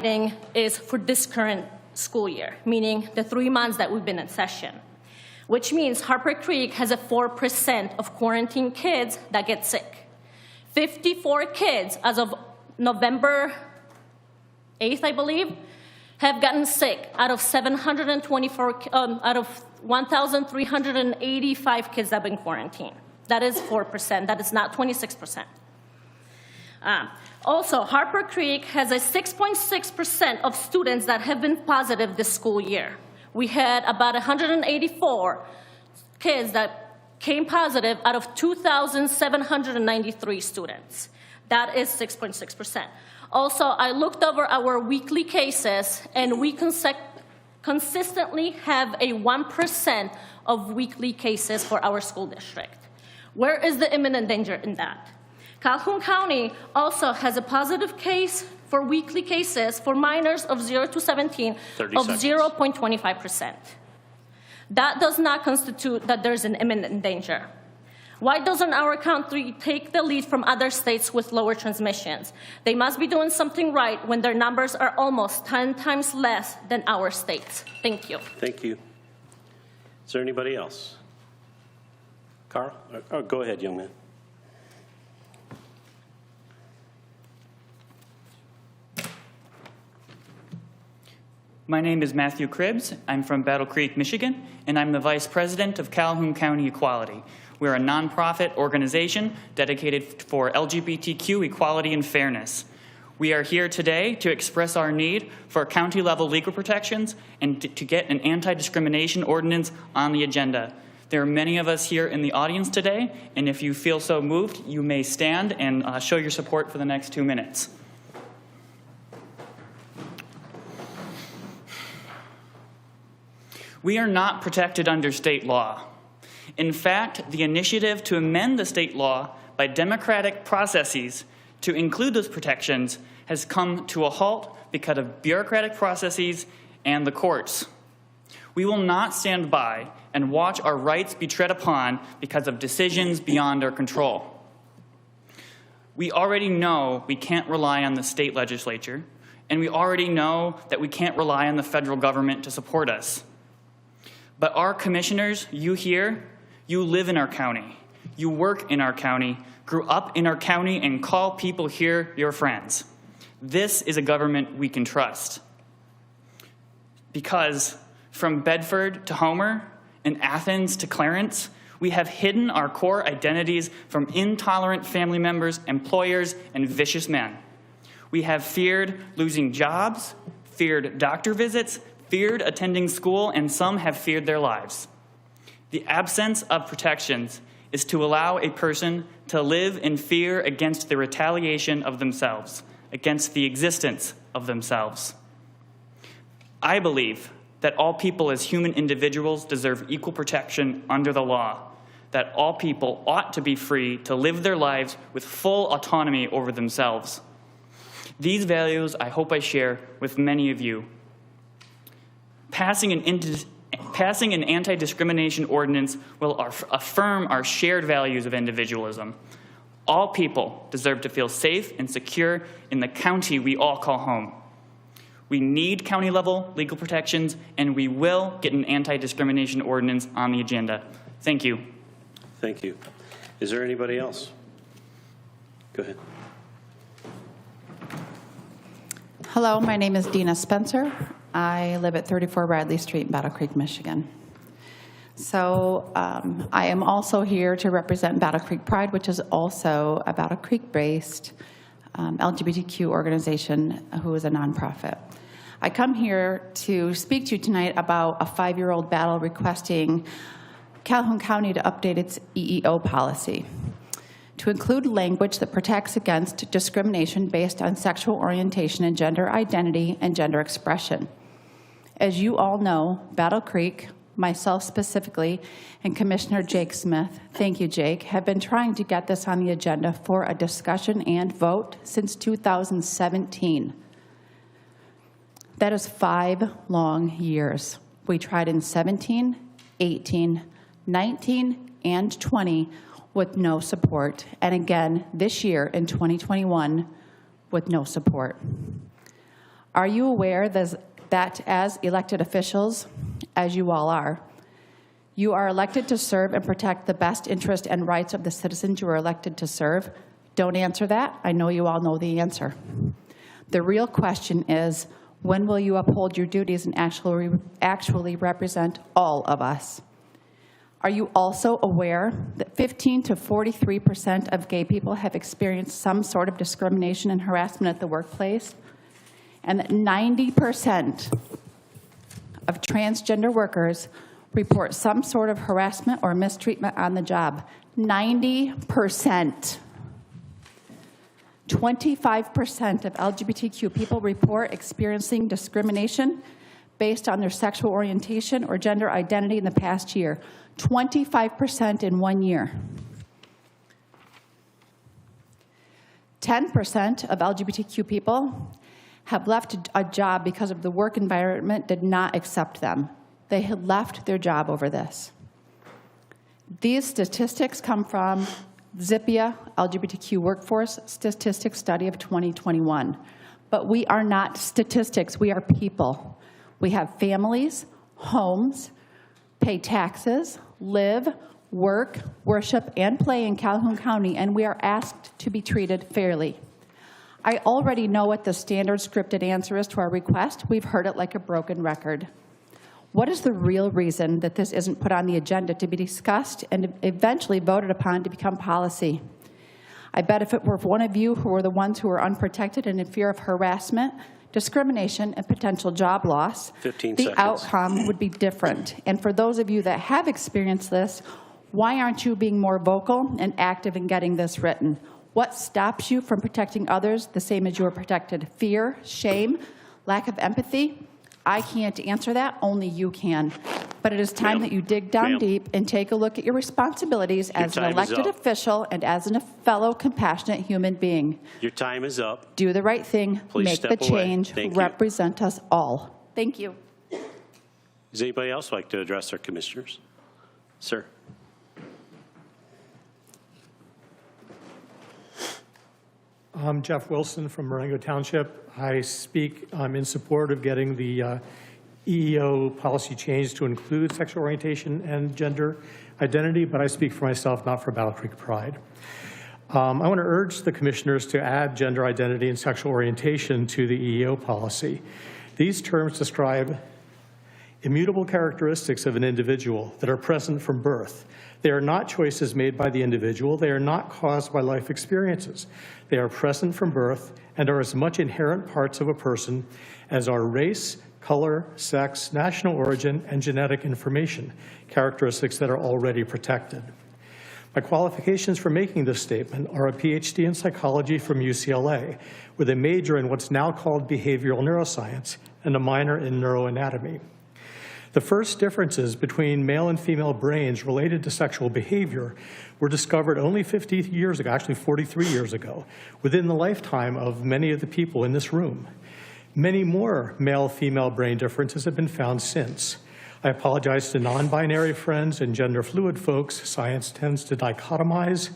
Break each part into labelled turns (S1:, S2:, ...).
S1: citing is for this current school year, meaning the 3 months that we've been in session, which means Harper Creek has a 4% of quarantine kids that get sick. 54 kids as of November 8th, I believe, have gotten sick out of 724, out of 1,385 kids that have been quarantined. That is 4%, that is not 26%. Also, Harper Creek has a 6.6% of students that have been positive this school year. We had about 184 kids that came positive out of 2,793 students. That is 6.6%. Also, I looked over our weekly cases, and we consistently have a 1% of weekly cases for our school district. Where is the imminent danger in that? Calhoun County also has a positive case for weekly cases for minors of 0 to 17 of 0.25%. That does not constitute that there's an imminent danger. Why doesn't our county take the lead from other states with lower transmissions? They must be doing something right when their numbers are almost 10 times less than our states. Thank you.
S2: Thank you. Is there anybody else? Carl? Oh, go ahead, young man.
S3: My name is Matthew Cribbs. I'm from Battle Creek, Michigan, and I'm the Vice President of Calhoun County Equality. We're a nonprofit organization dedicated for LGBTQ equality and fairness. We are here today to express our need for county-level legal protections and to get an anti-discrimination ordinance on the agenda. There are many of us here in the audience today, and if you feel so moved, you may stand and show your support for the next 2 minutes. We are not protected under state law. In fact, the initiative to amend the state law by democratic processes to include those protections has come to a halt because of bureaucratic processes and the courts. We will not stand by and watch our rights be tread upon because of decisions beyond our control. We already know we can't rely on the state legislature, and we already know that we can't rely on the federal government to support us. But our commissioners, you here, you live in our county, you work in our county, grew up in our county, and call people here your friends. This is a government we can trust. Because from Bedford to Homer and Athens to Clarence, we have hidden our core identities from intolerant family members, employers, and vicious men. We have feared losing jobs, feared doctor visits, feared attending school, and some have feared their lives. The absence of protections is to allow a person to live in fear against the retaliation of themselves, against the existence of themselves. I believe that all people as human individuals deserve equal protection under the law, that all people ought to be free to live their lives with full autonomy over themselves. These values I hope I share with many of you. Passing an anti-discrimination ordinance will affirm our shared values of individualism. All people deserve to feel safe and secure in the county we all call home. We need county-level legal protections, and we will get an anti-discrimination ordinance on the agenda. Thank you.
S2: Thank you. Is there anybody else? Go ahead.
S4: Hello, my name is Dina Spencer. I live at 34 Bradley Street in Battle Creek, Michigan. So I am also here to represent Battle Creek Pride, which is also a Battle Creek-based LGBTQ organization who is a nonprofit. I come here to speak to you tonight about a 5-year-old battle requesting Calhoun County to update its EEO policy to include language that protects against discrimination based on sexual orientation and gender identity and gender expression. As you all know, Battle Creek, myself specifically, and Commissioner Jake Smith, thank you, Jake, have been trying to get this on the agenda for a discussion and vote since 2017. That is 5 long years. We tried in 17, 18, 19, and 20 with no support, and again this year in 2021 with no support. Are you aware that as elected officials, as you all are, you are elected to serve and protect the best interest and rights of the citizens you are elected to serve? Don't answer that. I know you all know the answer. The real question is, when will you uphold your duties and actually represent all of us? Are you also aware that 15 to 43% of gay people have experienced some sort of discrimination and harassment at the workplace? And that 90% of transgender workers report some sort of harassment or mistreatment on the job? 90%. 25% of LGBTQ people report experiencing discrimination based on their sexual orientation or gender identity in the past year. 25% in 1 year. 10% of LGBTQ people have left a job because of the work environment did not accept them. They had left their job over this. These statistics come from Zippia LGBTQ Workforce Statistics Study of 2021. But we are not statistics, we are people. We have families, homes, pay taxes, live, work, worship, and play in Calhoun County, and we are asked to be treated fairly. I already know what the standard scripted answer is to our request. We've heard it like a broken record. What is the real reason that this isn't put on the agenda to be discussed and eventually voted upon to become policy? I bet if it were one of you who were the ones who were unprotected and in fear of harassment, discrimination, and potential job loss,
S2: 15
S4: the
S2: seconds.
S4: outcome would be different. And for those of you that have experienced this, why aren't you being more vocal and active in getting this written? What stops you from protecting others the same as you are protected? Fear, shame, lack of empathy? I can't answer that, only you can. But it is time
S2: Ma'am.
S4: that you dig down
S2: Ma'am.
S4: deep and take a look at your responsibilities as an
S2: time is
S4: elected
S2: up.
S4: official and as a fellow compassionate human being.
S2: Your time is up.
S4: Do the right thing,
S2: Please
S4: make the
S2: step away.
S4: change,
S2: Thank you.
S4: represent us all. Thank you.
S2: Does anybody else like to address our commissioners? Sir.
S5: I'm Jeff Wilson from Marengo Township. I speak in support of getting the EEO policy changed to include sexual orientation and gender identity, but I speak for myself, not for Battle Creek Pride. I want to urge the commissioners to add gender identity and sexual orientation to the EEO policy. These terms describe immutable characteristics of an individual that are present from birth. They are not choices made by the individual. They are not caused by life experiences. They are present from birth and are as much inherent parts of a person as are race, color, sex, national origin, and genetic information, characteristics that are already protected. My qualifications for making this statement are a PhD in psychology from UCLA with a major in what's now called behavioral neuroscience and a minor in neuroanatomy. The first differences between male and female brains related to sexual behavior were discovered only 50 years ago, actually 43 years ago, within the lifetime of many of the people in this room. Many more male-female brain differences have been found since. I apologize to non-binary friends and gender-fluid folks. Science tends to dichotomize.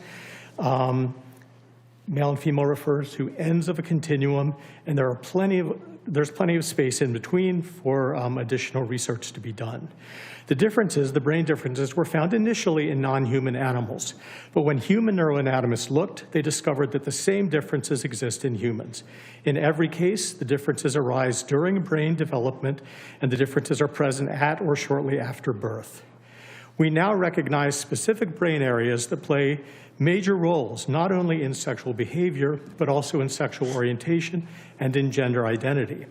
S5: Male and female refers to ends of a continuum, and there's plenty of space in between for additional research to be done. The differences, the brain differences, were found initially in non-human animals, but when human neuroanatomists looked, they discovered that the same differences exist in humans. In every case, the differences arise during brain development, and the differences are present at or shortly after birth. We now recognize specific brain areas that play major roles, not only in sexual behavior, but also in sexual orientation and in gender identity.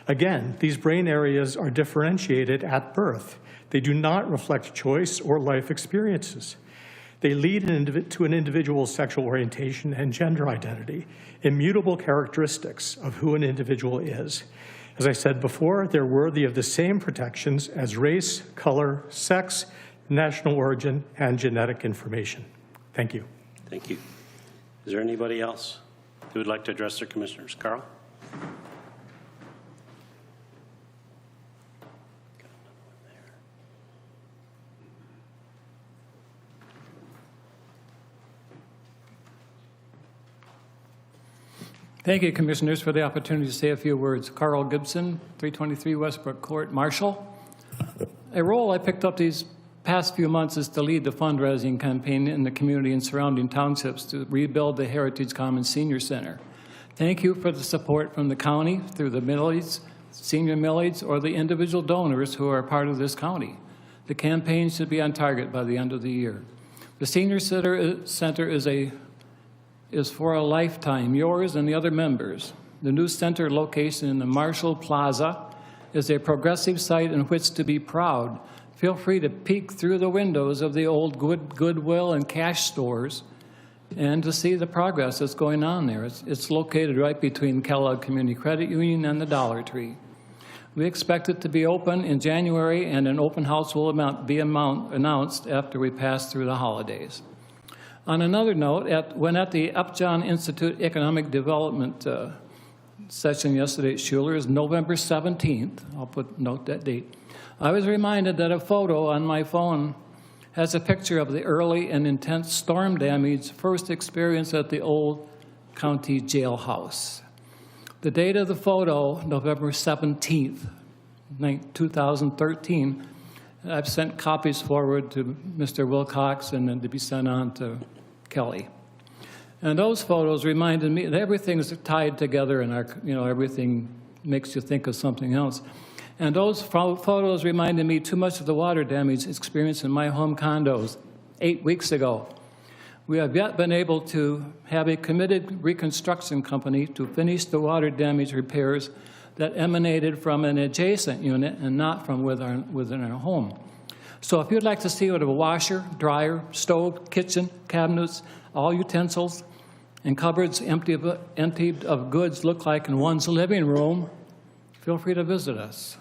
S5: Again, these brain areas are differentiated at birth. They do not reflect choice or life experiences. They lead to an individual's sexual orientation and gender identity, immutable characteristics of who an individual is. As I said before, they're worthy of the same protections as race, color, sex, national origin, and genetic information. Thank you.
S2: Thank you. Is there anybody else who would like to address their commissioners? Carl?
S6: Thank you, Commissioners, for the opportunity to say a few words. Carl Gibson, 323 Westbrook Court, Marshall. A role I picked up these past few months is to lead the fundraising campaign in the community and surrounding townships to rebuild the Heritage Commons Senior Center. Thank you for the support from the county through the millage, senior millage, or the individual donors who are part of this county. The campaign should be on target by the end of the year. The Senior Center is for a lifetime, yours and the other members. The new center location in the Marshall Plaza is a progressive site in which to be proud. Feel free to peek through the windows of the old Goodwill and cash stores and to see the progress that's going on there. It's located right between Kellogg Community Credit Union and the Dollar Tree. We expect it to be open in January, and an open house will be announced after we pass through the holidays. On another note, when at the Upjohn Institute Economic Development session yesterday at Schuler's, November 17th, I'll note that date, I was reminded that a photo on my phone has a picture of the early and intense storm damage first experienced at the old county jailhouse. The date of the photo, November 17th, 2013, I've sent copies forward to Mr. Wilcox and then to be sent on to Kelly. And those photos reminded me that everything's tied together and everything makes you think of something else. And those photos reminded me too much of the water damage experienced in my home condos 8 weeks ago. We have yet been able to have a committed reconstruction company to finish the water damage repairs that emanated from an adjacent unit and not from within our home. So if you'd like to see what a washer, dryer, stove, kitchen, cabinets, all utensils, and cupboards emptied of goods look like in one's living room, feel free to visit us.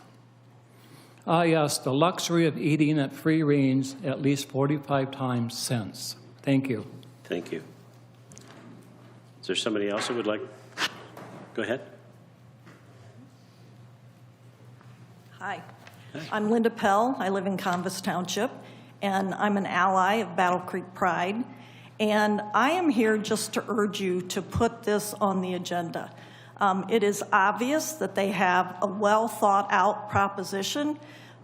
S6: Ah, yes, the luxury of eating at free range at least 45 times since. Thank you.
S2: Thank you. Is there somebody else who would like? Go ahead.
S7: Hi, I'm Linda Pell. I live in Convis Township, and I'm an ally of Battle Creek Pride. And I am here just to urge you to put this on the agenda. It is obvious that they have a well-thought-out proposition,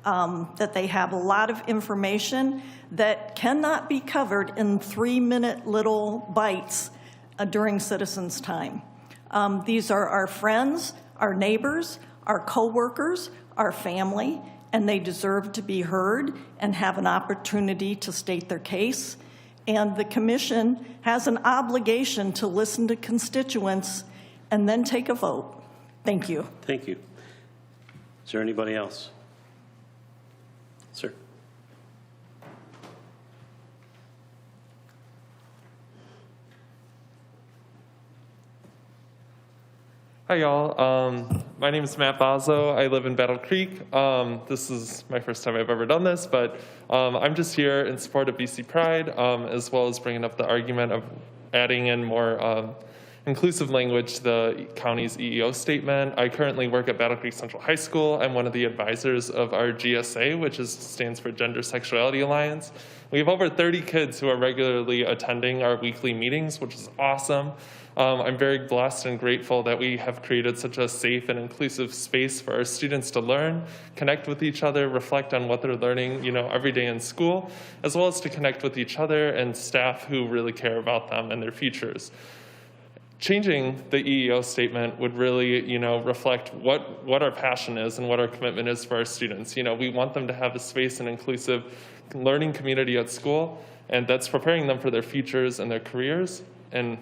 S7: that they have a lot of information that cannot be covered in 3-minute little bites during citizens' time. These are our friends, our neighbors, our co-workers, our family, and they deserve to be heard and have an opportunity to state their case. And the commission has an obligation to listen to constituents and then take a vote. Thank you.
S2: Thank you. Is there anybody else? Sir.
S8: Hi, y'all. My name is Matt Bozzo. I live in Battle Creek. This is my first time I've ever done this, but I'm just here in support of BC Pride, as well as bringing up the argument of adding in more inclusive language to the county's EEO statement. I currently work at Battle Creek Central High School. I'm one of the advisors of our GSA, which stands for Gender Sexuality Alliance. We have over 30 kids who are regularly attending our weekly meetings, which is awesome. I'm very blessed and grateful that we have created such a safe and inclusive space for our students to learn, connect with each other, reflect on what they're learning, every day in school, as well as to connect with each other and staff who really care about them and their futures. Changing the EEO statement would really, reflect what our passion is and what our commitment is for our students. We want them to have a space and inclusive learning community at school, and that's preparing them for their futures and their careers. And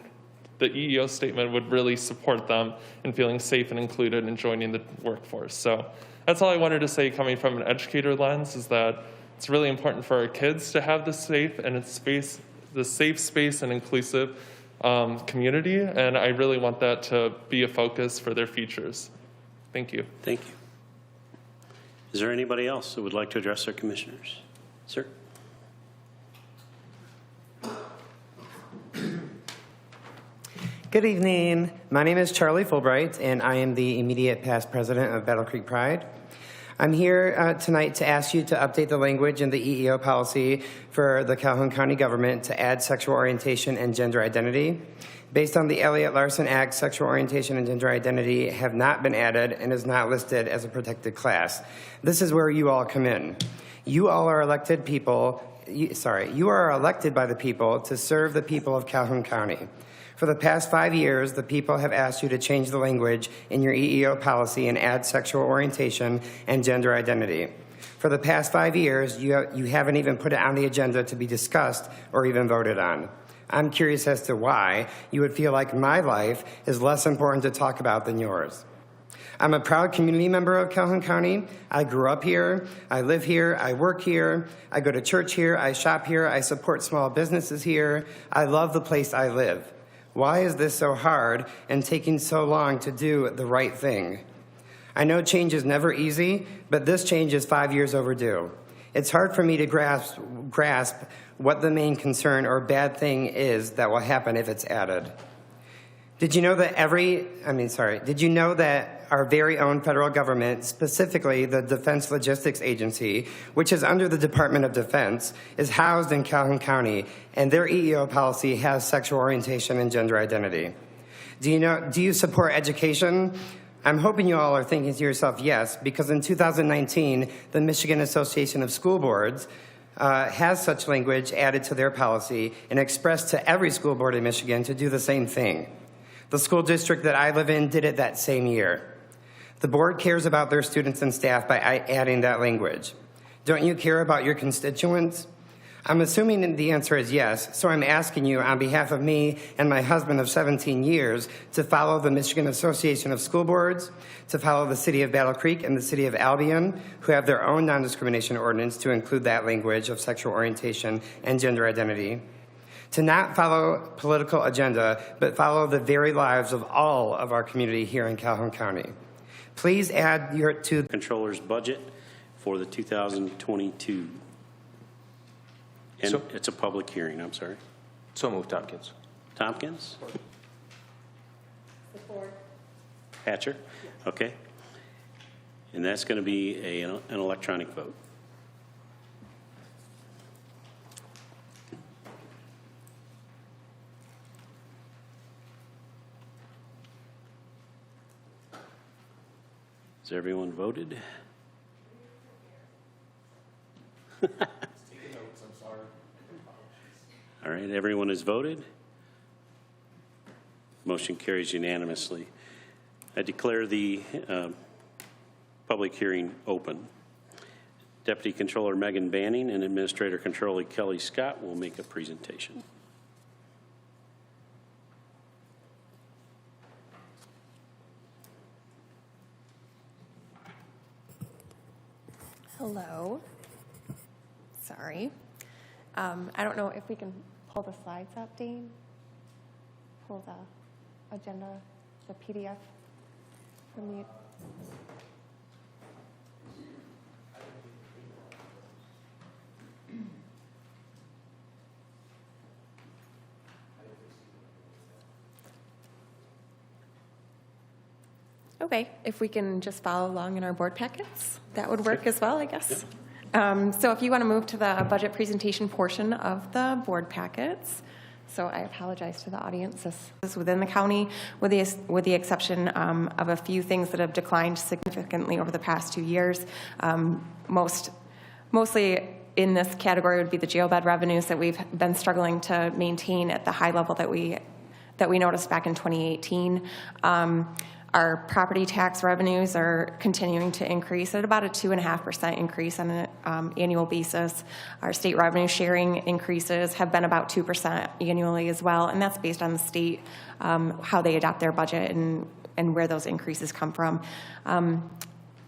S8: the EEO statement would really support them in feeling safe and included and joining the workforce. So that's all I wanted to say, coming from an educator lens, is that it's really important for our kids to have this safe space and inclusive community, and I really want that to be a focus for their futures. Thank you.
S2: Thank you. Is there anybody else who would like to address our commissioners? Sir.
S9: Good evening. My name is Charlie Fulbright, and I am the immediate past president of Battle Creek Pride. I'm here tonight to ask you to update the language in the EEO policy for the Calhoun County government to add sexual orientation and gender identity. based on the Elliott Larson Act, sexual orientation and gender identity have not been added and is not listed as a protected class. This is where you all come in. You all are elected people, you are elected by the people to serve the people of Calhoun County. For the past 5 years, the people have asked you to change the language in your EEO policy and add sexual orientation and gender identity. For the past 5 years, you haven't even put it on the agenda to be discussed or even voted on. I'm curious as to why you would feel like my life is less important to talk about than yours. I'm a proud community member of Calhoun County. I grew up here, I live here, I work here, I go to church here, I shop here, I support small businesses here. I love the place I live. Why is this so hard and taking so long to do the right thing? I know change is never easy, but this change is 5 years overdue. It's hard for me to grasp what the main concern or bad thing is that will happen if it's added. Did you know that our very own federal government, specifically the Defense Logistics Agency, which is under the Department of Defense, is housed in Calhoun County, and their EEO policy has sexual orientation and gender identity? Do you support education? I'm hoping you all are thinking to yourself, yes, because in 2019, the Michigan Association of School Boards has such language added to their policy and expressed to every school board in Michigan to do the same thing. The school district that I live in did it that same year. The board cares about their students and staff by adding that language. Don't you care about your constituents? I'm assuming the answer is yes, so I'm asking you on behalf of me and my husband of 17 years to follow the Michigan Association of School Boards, to follow the City of Battle Creek and the City of Albion, who have their own non-discrimination ordinance to include that language of sexual orientation and gender identity, to not follow political agenda, but follow the very lives of all of our community here in Calhoun County. Please add to
S2: Controller's budget for the 2022. And
S10: So-
S2: it's a public hearing, I'm sorry.
S10: So moved, Tompkins.
S2: Tompkins? Support. Hatcher? Okay. And that's going to be an electronic vote. Has everyone voted? All right, everyone has voted. Motion carries unanimously. I declare the public hearing open. Deputy Controller Megan Banning and Administrator Controller Kelly Scott will make a presentation.
S11: Hello. Sorry. I don't know if we can pull the slides up, Dean. Pull the agenda, the PDF from you. Okay, if we can just follow along in our board packets, that would work as well, I guess. So if you want to move to the budget presentation portion of the board packets. So I apologize to the audience. This is within the county, with the exception of a few things that have declined significantly over the past 2 years. Mostly in this category would be the jail bed revenues that we've been struggling to maintain at the high level that we noticed back in 2018. Our property tax revenues are continuing to increase at about a 2.5% increase on an annual basis. Our state revenue sharing increases have been about 2% annually as well, and that's based on the state, how they adopt their budget and where those increases come from.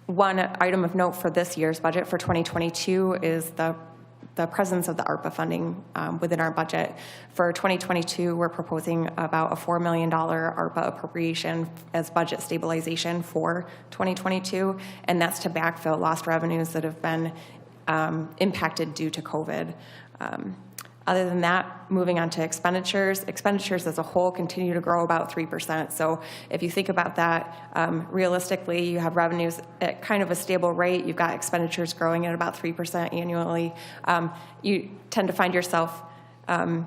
S11: One item of note for this year's budget for 2022 is the presence of the ARPA funding within our budget. For 2022, we're proposing about a $4 million ARPA appropriation as budget stabilization for 2022, and that's to backfill lost revenues that have been impacted due to COVID. Other than that, moving on to expenditures as a whole continue to grow about 3%. So if you think about that, realistically, you have revenues at kind of a stable rate. You've got expenditures growing at about 3% annually. You tend to find yourself in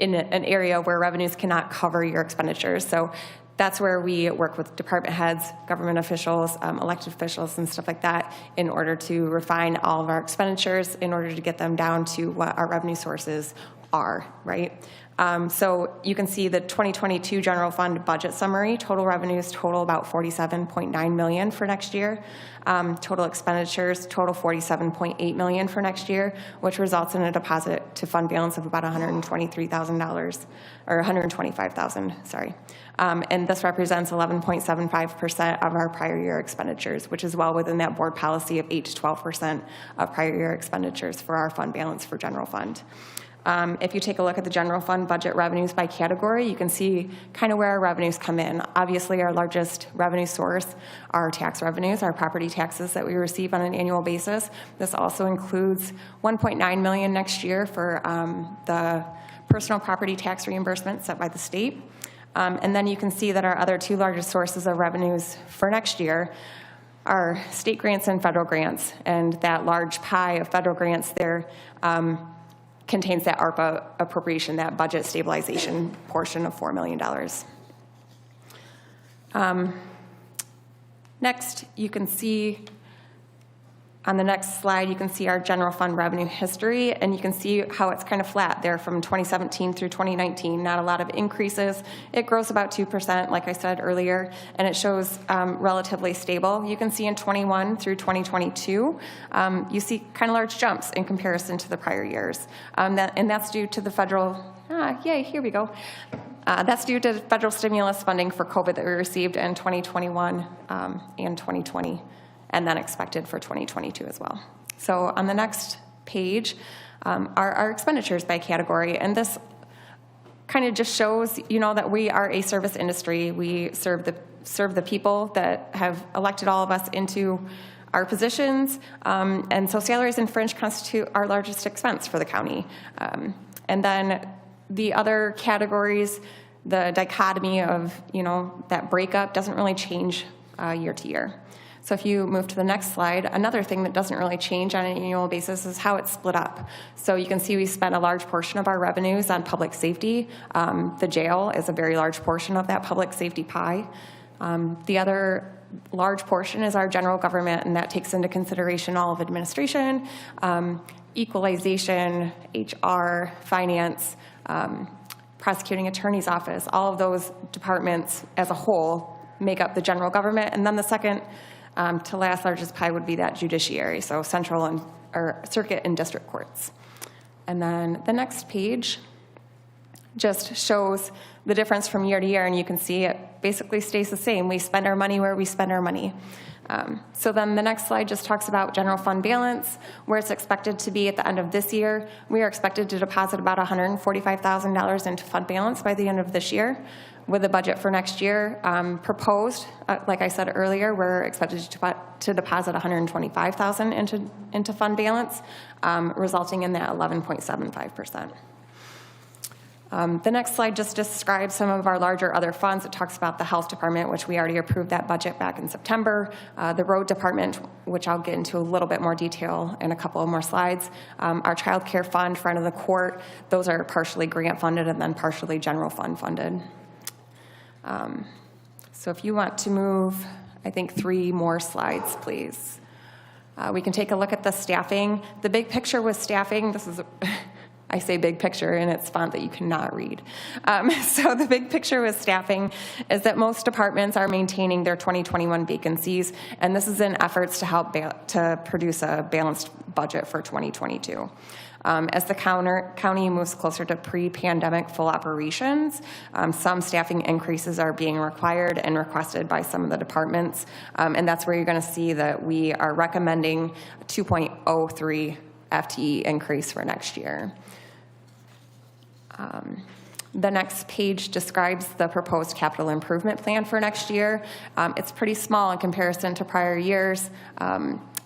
S11: in an area where revenues cannot cover your expenditures. So that's where we work with department heads, government officials, elected officials, and stuff like that in order to refine all of our expenditures in order to get them down to what our revenue sources are, right? So you can see the 2022 general fund budget summary. Total revenues total about $47.9 million for next year. Total expenditures total $47.8 million for next year, which results in a deposit to fund balance of about $123,000 or $125,000. Sorry. And this represents 11.75% of our prior year expenditures, which is well within that board policy of 8 to 12% of prior year expenditures for our fund balance for general fund. If you take a look at the general fund budget revenues by category, you can see kind of where our revenues come in. Obviously, our largest revenue source are tax revenues, our property taxes that we receive on an annual basis. This also includes $1.9 million next year for the personal property tax reimbursement set by the state. And then you can see that our other two largest sources of revenues for next year are state grants and federal grants. And that large pie of federal grants there contains that ARPA appropriation, that budget stabilization portion of $4 million. Next, you can see on the next slide, you can see our general fund revenue history, and you can see how it's kind of flat there from 2017 through 2019, not a lot of increases. It grows about 2%, like I said earlier, and it shows relatively stable. You can see in 21 through 2022, you see kind of large jumps in comparison to the prior years. And that's due to the federal, yay, here we go. That's due to federal stimulus funding for COVID that we received in 2021 and 2020. And then expected for 2022 as well. So on the next page are our expenditures by category, and this kind of just shows, that we are a service industry. We serve the people that have elected all of us into our positions, and so salaries and fringe constitute our largest expense for the county. And then the other categories, the dichotomy of that breakup doesn't really change year to year. So if you move to the next slide, another thing that doesn't really change on an annual basis is how it's split up. So you can see we spend a large portion of our revenues on public safety. The jail is a very large portion of that public safety pie. The other large portion is our general government, and that takes into consideration all of administration, equalization, HR, finance, prosecuting attorney's office. All of those departments as a whole make up the general government. And then the second to last largest pie would be that judiciary, so central or circuit and district courts. And then the next page just shows the difference from year to year, and you can see it basically stays the same. We spend our money where we spend our money. So then the next slide just talks about general fund balance, where it's expected to be at the end of this year. We are expected to deposit about $145,000 into fund balance by the end of this year. With the budget for next year proposed, like I said earlier, we're expected to deposit $125,000 into fund balance, resulting in that 11.75%. The next slide just describes some of our larger other funds. It talks about the health department, which we already approved that budget back in September, the road department, which I'll get into a little bit more detail in a couple of more slides, our child care fund, front of the court, those are partially grant funded and then partially general fund funded. So if you want to move, I think 3 more slides, please. We can take a look at the staffing. The big picture with staffing, this is, I say big picture in its font that you cannot read. So the big picture with staffing is that most departments are maintaining their 2021 vacancies, and this is in efforts to help to produce a balanced budget for 2022. As the county moves closer to pre-pandemic full operations, some staffing increases are being required and requested by some of the departments, and that's where you're going to see that we are recommending a 2.03 FTE increase for next year. The next page describes the proposed capital improvement plan for next year. It's pretty small in comparison to prior years.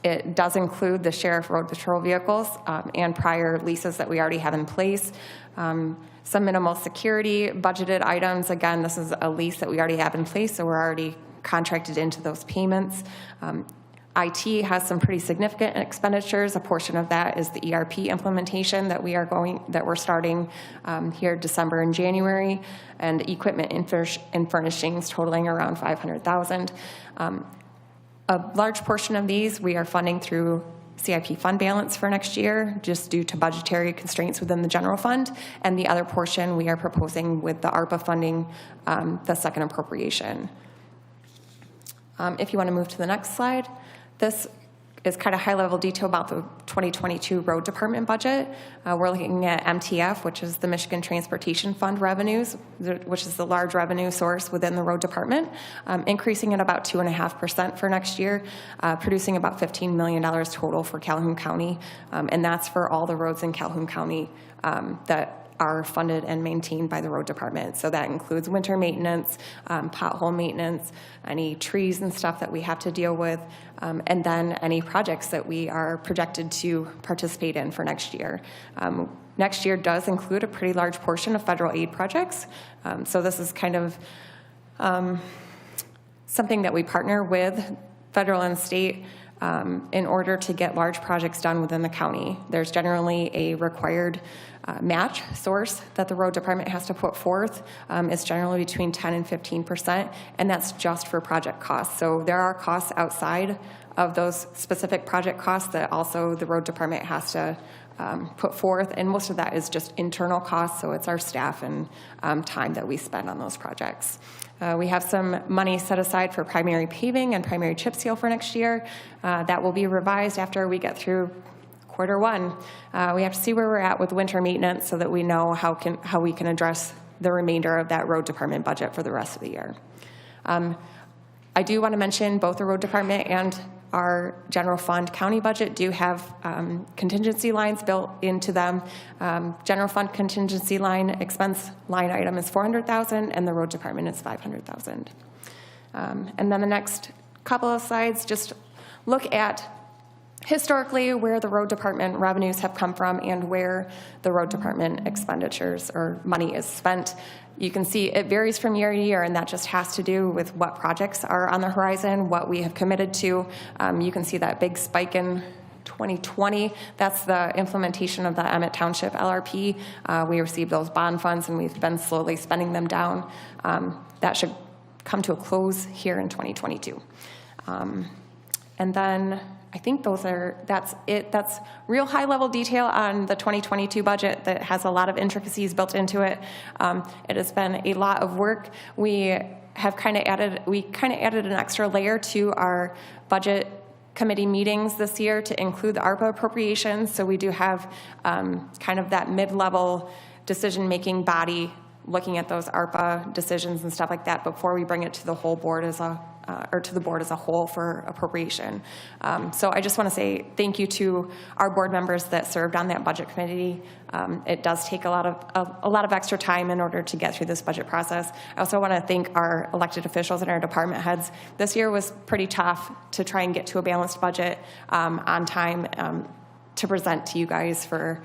S11: It does include the Sheriff Road Patrol vehicles and prior leases that we already have in place. Some minimal security budgeted items. Again, this is a lease that we already have in place, so we're already contracted into those payments. IT has some pretty significant expenditures. A portion of that is the ERP implementation that we're starting here December and January, and equipment and furnishings totaling around $500,000. A large portion of these we are funding through CIP fund balance for next year, just due to budgetary constraints within the general fund, and the other portion we are proposing with the ARPA funding, the second appropriation. If you want to move to the next slide, this is kind of high-level detail about the 2022 road department budget. We're looking at MTF, which is the Michigan Transportation Fund revenues, which is the large revenue source within the road department, increasing at about 2.5% for next year, producing about $15 million total for Calhoun County, and that's for all the roads in Calhoun County that are funded and maintained by the road department. So that includes winter maintenance, pothole maintenance, any trees and stuff that we have to deal with, and then any projects that we are projected to participate in for next year. Next year does include a pretty large portion of federal aid projects. So this is kind of something that we partner with federal and state in order to get large projects done within the county. There's generally a required match source that the road department has to put forth. It's generally between 10 and 15%, and that's just for project costs. So there are costs outside of those specific project costs that also the road department has to put forth, and most of that is just internal costs, so it's our staff and time that we spend on those projects. We have some money set aside for primary paving and primary chip seal for next year. That will be revised after we get through Q1. We have to see where we're at with winter maintenance so that we know how we can address the remainder of that road department budget for the rest of the year. I do want to mention both the road department and our general fund county budget do have contingency lines built into them. General fund contingency line expense line item is $400,000, and the road department is $500,000. And then the next couple of slides just look at historically where the road department revenues have come from and where the road department expenditures or money is spent. You can see it varies from year to year, and that just has to do with what projects are on the horizon, what we have committed to. You can see that big spike in 2020. That's the implementation of the Emmett Township LRP. We received those bond funds, and we've been slowly spending them down. That should come to a close here in 2022. And then I think that's it. That's real high level detail on the 2022 budget that has a lot of intricacies built into it. It has been a lot of work. We kind of added an extra layer to our budget committee meetings this year to include the ARPA appropriations. So we do have kind of that mid-level decision-making body looking at those ARPA decisions and stuff like that before we bring it to the whole board to the board as a whole for appropriation. So I just want to say thank you to our board members that served on that budget committee. It does take a lot of extra time in order to get through this budget process. I also want to thank our elected officials and our department heads. This year was pretty tough to try and get to a balanced budget on time to present to you guys for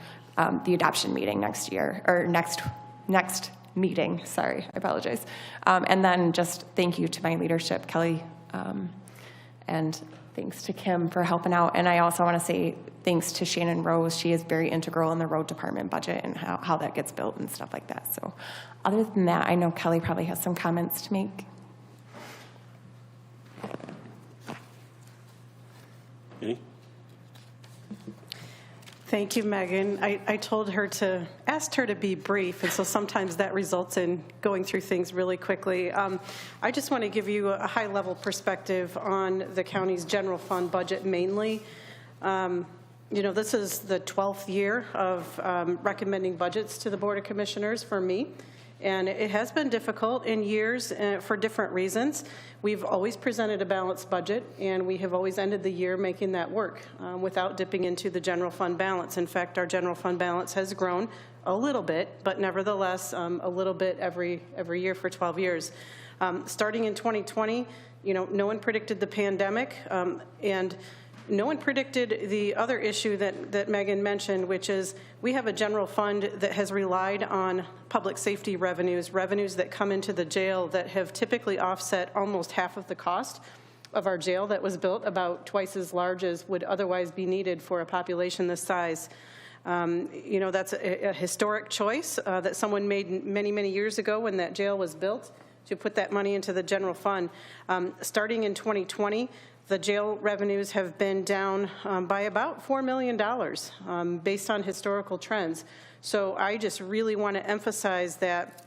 S11: the adoption meeting next year, or next meeting, sorry, I apologize. And then just thank you to my leadership, Kelly, and thanks to Kim for helping out. And I also want to say thanks to Shannon Rose. She is very integral in the road department budget and how that gets built and stuff like that. So other than that, I know Kelly probably has some comments to make.
S2: Any?
S10: Thank you, Megan. I asked her to be brief, and so sometimes that results in going through things really quickly. I just want to give you a high-level perspective on the county's general fund budget mainly. This is the 12th year of recommending budgets to the Board of Commissioners for me, and it has been difficult in years for different reasons. We've always presented a balanced budget, and we have always ended the year making that work without dipping into the general fund balance. In fact, our general fund balance has grown a little bit, but nevertheless a little bit every year for 12 years. Starting in 2020, no one predicted the pandemic, and no one predicted the other issue that Megan mentioned, which is we have a general fund that has relied on public safety revenues that come into the jail that have typically offset almost half of the cost of our jail that was built, about twice as large as would otherwise be needed for a population this size. You know, that's a historic choice that someone made many, many years ago when that jail was built, to put that money into the general fund. Starting in 2020, the jail revenues have been down by about $4 million based on historical trends. So I just really want to emphasize that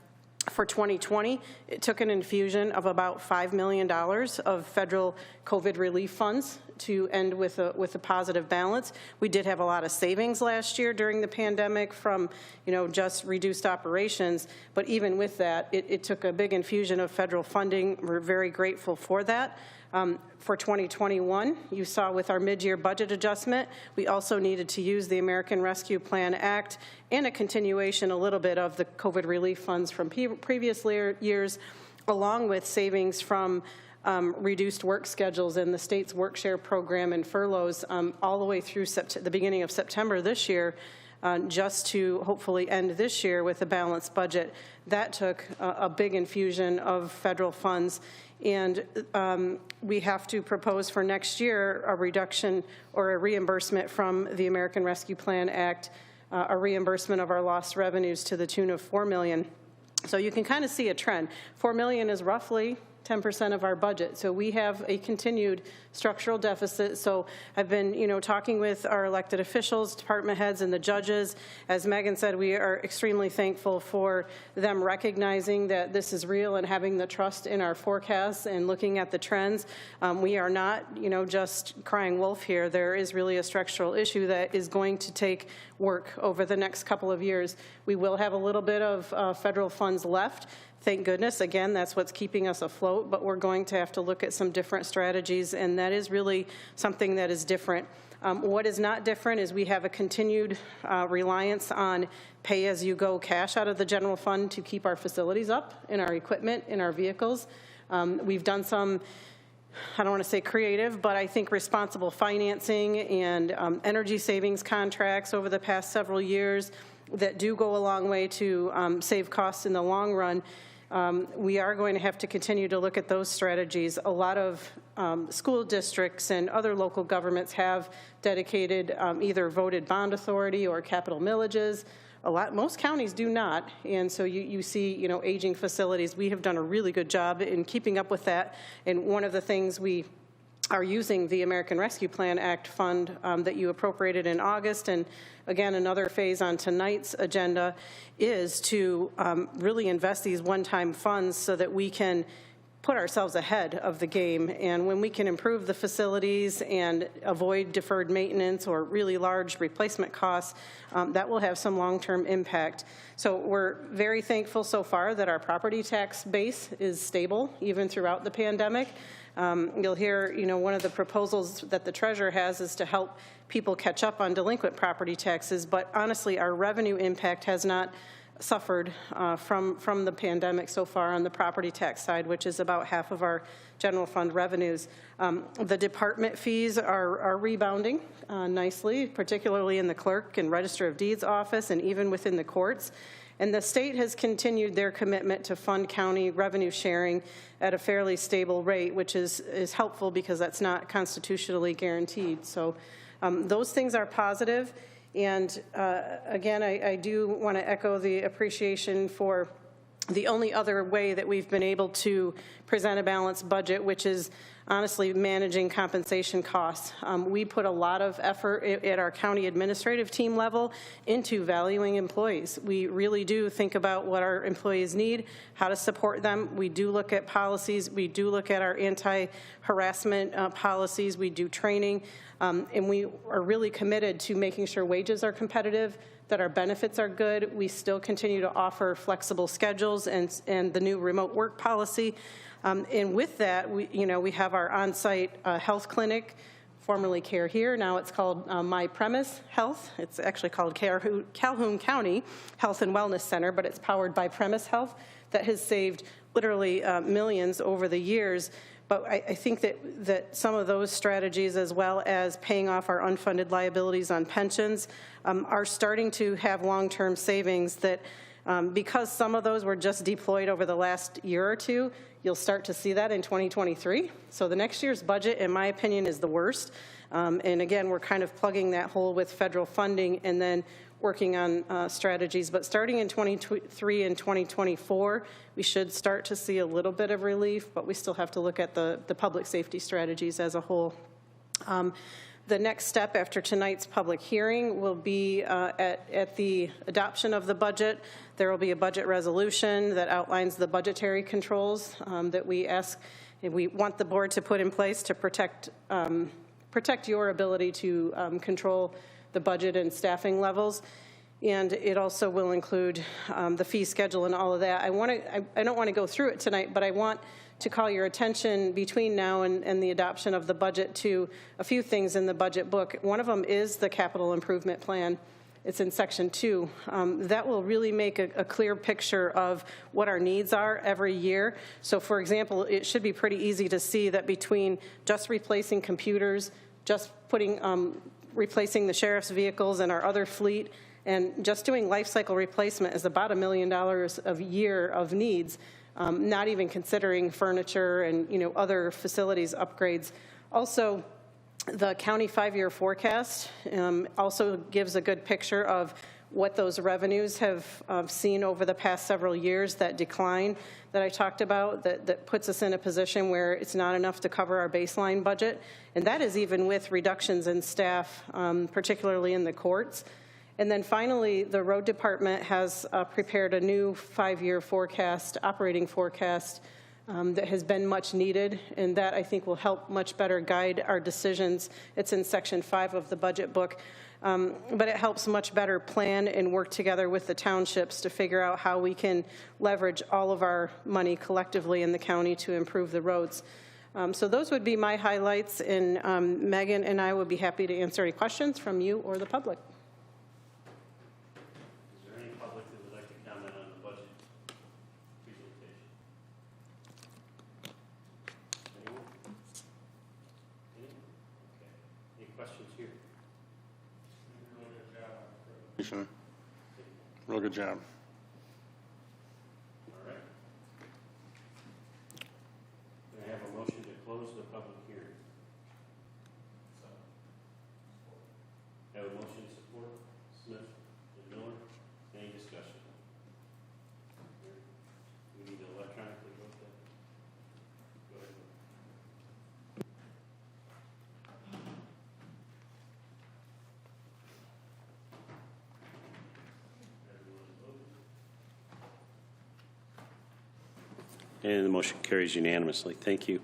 S10: for 2020, it took an infusion of about $5 million of federal COVID relief funds to end with a positive balance. We did have a lot of savings last year during the pandemic from, you know, just reduced operations. But even with that, it took a big infusion of federal funding. We're very grateful for that. For 2021, you saw with our mid-year budget adjustment, we also needed to use the American Rescue Plan Act and a continuation a little bit of the COVID relief funds from previous years, along with savings from reduced work schedules in the state's work share program and furloughs all the way through the beginning of September this year, just to hopefully end this year with a balanced budget. That took a big infusion of federal funds. And we have to propose for next year a reduction or a reimbursement from the American Rescue Plan Act, a reimbursement of our lost revenues to the tune of $4 million. So you can kind of see a trend. $4 million is roughly 10% of our budget. So we have a continued structural deficit. So I've been, you know, talking with our elected officials, department heads, and the judges. As Megan said, we are extremely thankful for them recognizing that this is real and having the trust in our forecasts and looking at the trends. We are not, you know, just crying wolf here. There is really a structural issue that is going to take work over the next couple of years. We will have a little bit of federal funds left. Thank goodness. Again, that's what's keeping us afloat, but we're going to have to look at some different strategies, and that is really something that is different. What is not different is we have a continued reliance on pay-as-you-go cash out of the general fund to keep our facilities up, in our equipment, in our vehicles. We've done some, I don't want to say creative, but I think responsible financing and energy savings contracts over the past several years that do go a long way to save costs in the long run. We are going to have to continue to look at those strategies. A lot of school districts and other local governments have dedicated either voted bond authority or capital millages. Most counties do not, and so you see, you know, aging facilities. We have done a really good job in keeping up with that, and one of the things we are using the American Rescue Plan Act fund that you appropriated in August, and again, another phase on tonight's agenda is to really invest these one-time funds so that we can put ourselves ahead of the game. And when we can improve the facilities and avoid deferred maintenance or really large replacement costs, that will have some long-term impact. So we're very thankful so far that our property tax base is stable even throughout the pandemic. You'll hear, you know, one of the proposals that the treasurer has is to help people catch up on delinquent property taxes, but honestly, our revenue impact has not suffered from the pandemic so far on the property tax side, which is about half of our general fund revenues. The department fees are rebounding nicely, particularly in the clerk and register of deeds office and even within the courts. And the state has continued their commitment to fund county revenue sharing at a fairly stable rate, which is helpful because that's not constitutionally guaranteed. So those things are positive. And again, I do want to echo the appreciation for the only other way that we've been able to present a balanced budget, which is honestly managing compensation costs. We put a lot of effort at our county administrative team level into valuing employees. We really do think about what our employees need, how to support them. We do look at policies. We do look at our anti-harassment policies. We do training. And we are really committed to making sure wages are competitive, that our benefits are good. We still continue to offer flexible schedules and the new remote work policy. And with that, we have our on-site health clinic, formerly Care Here. Now it's called My Premise Health. It's actually called Calhoun County Health and Wellness Center, but it's powered by Premise Health that has saved literally millions over the years. But I think that some of those strategies, as well as paying off our unfunded liabilities on pensions, are starting to have long-term savings that Because some of those were just deployed over the last year or two, you'll start to see that in 2023. So the next year's budget, in my opinion, is the worst. And again, we're kind of plugging that hole with federal funding and then working on strategies. But starting in 2023 and 2024, we should start to see a little bit of relief, but we still have to look at the public safety strategies as a whole. The next step after tonight's public hearing will be at the adoption of the budget. There will be a budget resolution that outlines the budgetary controls that we ask and we want the board to put in place to protect your ability to control the budget and staffing levels. And it also will include the fee schedule and all of that. I don't want to go through it tonight, but I want to call your attention between now and the adoption of the budget to a few things in the budget book. One of them is the capital improvement plan. It's in section 2. That will really make a clear picture of what our needs are every year. So for example, it should be pretty easy to see that between just replacing computers, just replacing the sheriff's vehicles and our other fleet, and just doing life cycle replacement is about $1 million a year of needs. Not even considering furniture and other facilities upgrades. Also, the county 5-year forecast also gives a good picture of what those revenues have seen over the past several years, that decline that I talked about, that puts us in a position where it's not enough to cover our baseline budget. And that is even with reductions in staff, particularly in the courts. And then finally, the road department has prepared a new 5-year forecast, operating forecast, that has been much needed, and that I think will help much better guide our decisions. It's in section 5 of the budget book, but it helps much better plan and work together with the townships to figure out how we can leverage all of our money collectively in the county to improve the roads. So those would be my highlights, and Megan and I would be happy to answer any questions from you or the public.
S12: Real good job.
S2: All right. Can I have a motion to close the public hearing? Have a motion to support Smith and Miller. Any discussion? We need to electronically vote that. Go ahead. And the motion carries unanimously. Thank you.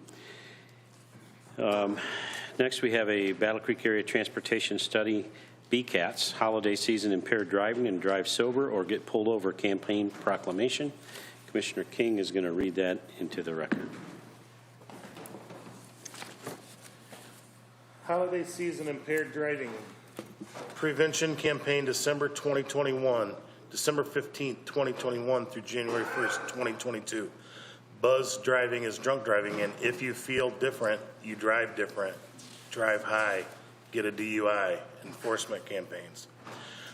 S2: Next, we have a Battle Creek Area Transportation Study, BCATS, Holiday Season Impaired Driving and Drive Sober or Get Pulled Over Campaign Proclamation. Commissioner King is going to read that into the record.
S12: Holiday Season Impaired Driving Prevention Campaign, December 2021, December 15th, 2021 through January 1st, 2022. Buzz driving is drunk driving, and if you feel different, you drive different. Drive high, get a DUI, enforcement campaigns.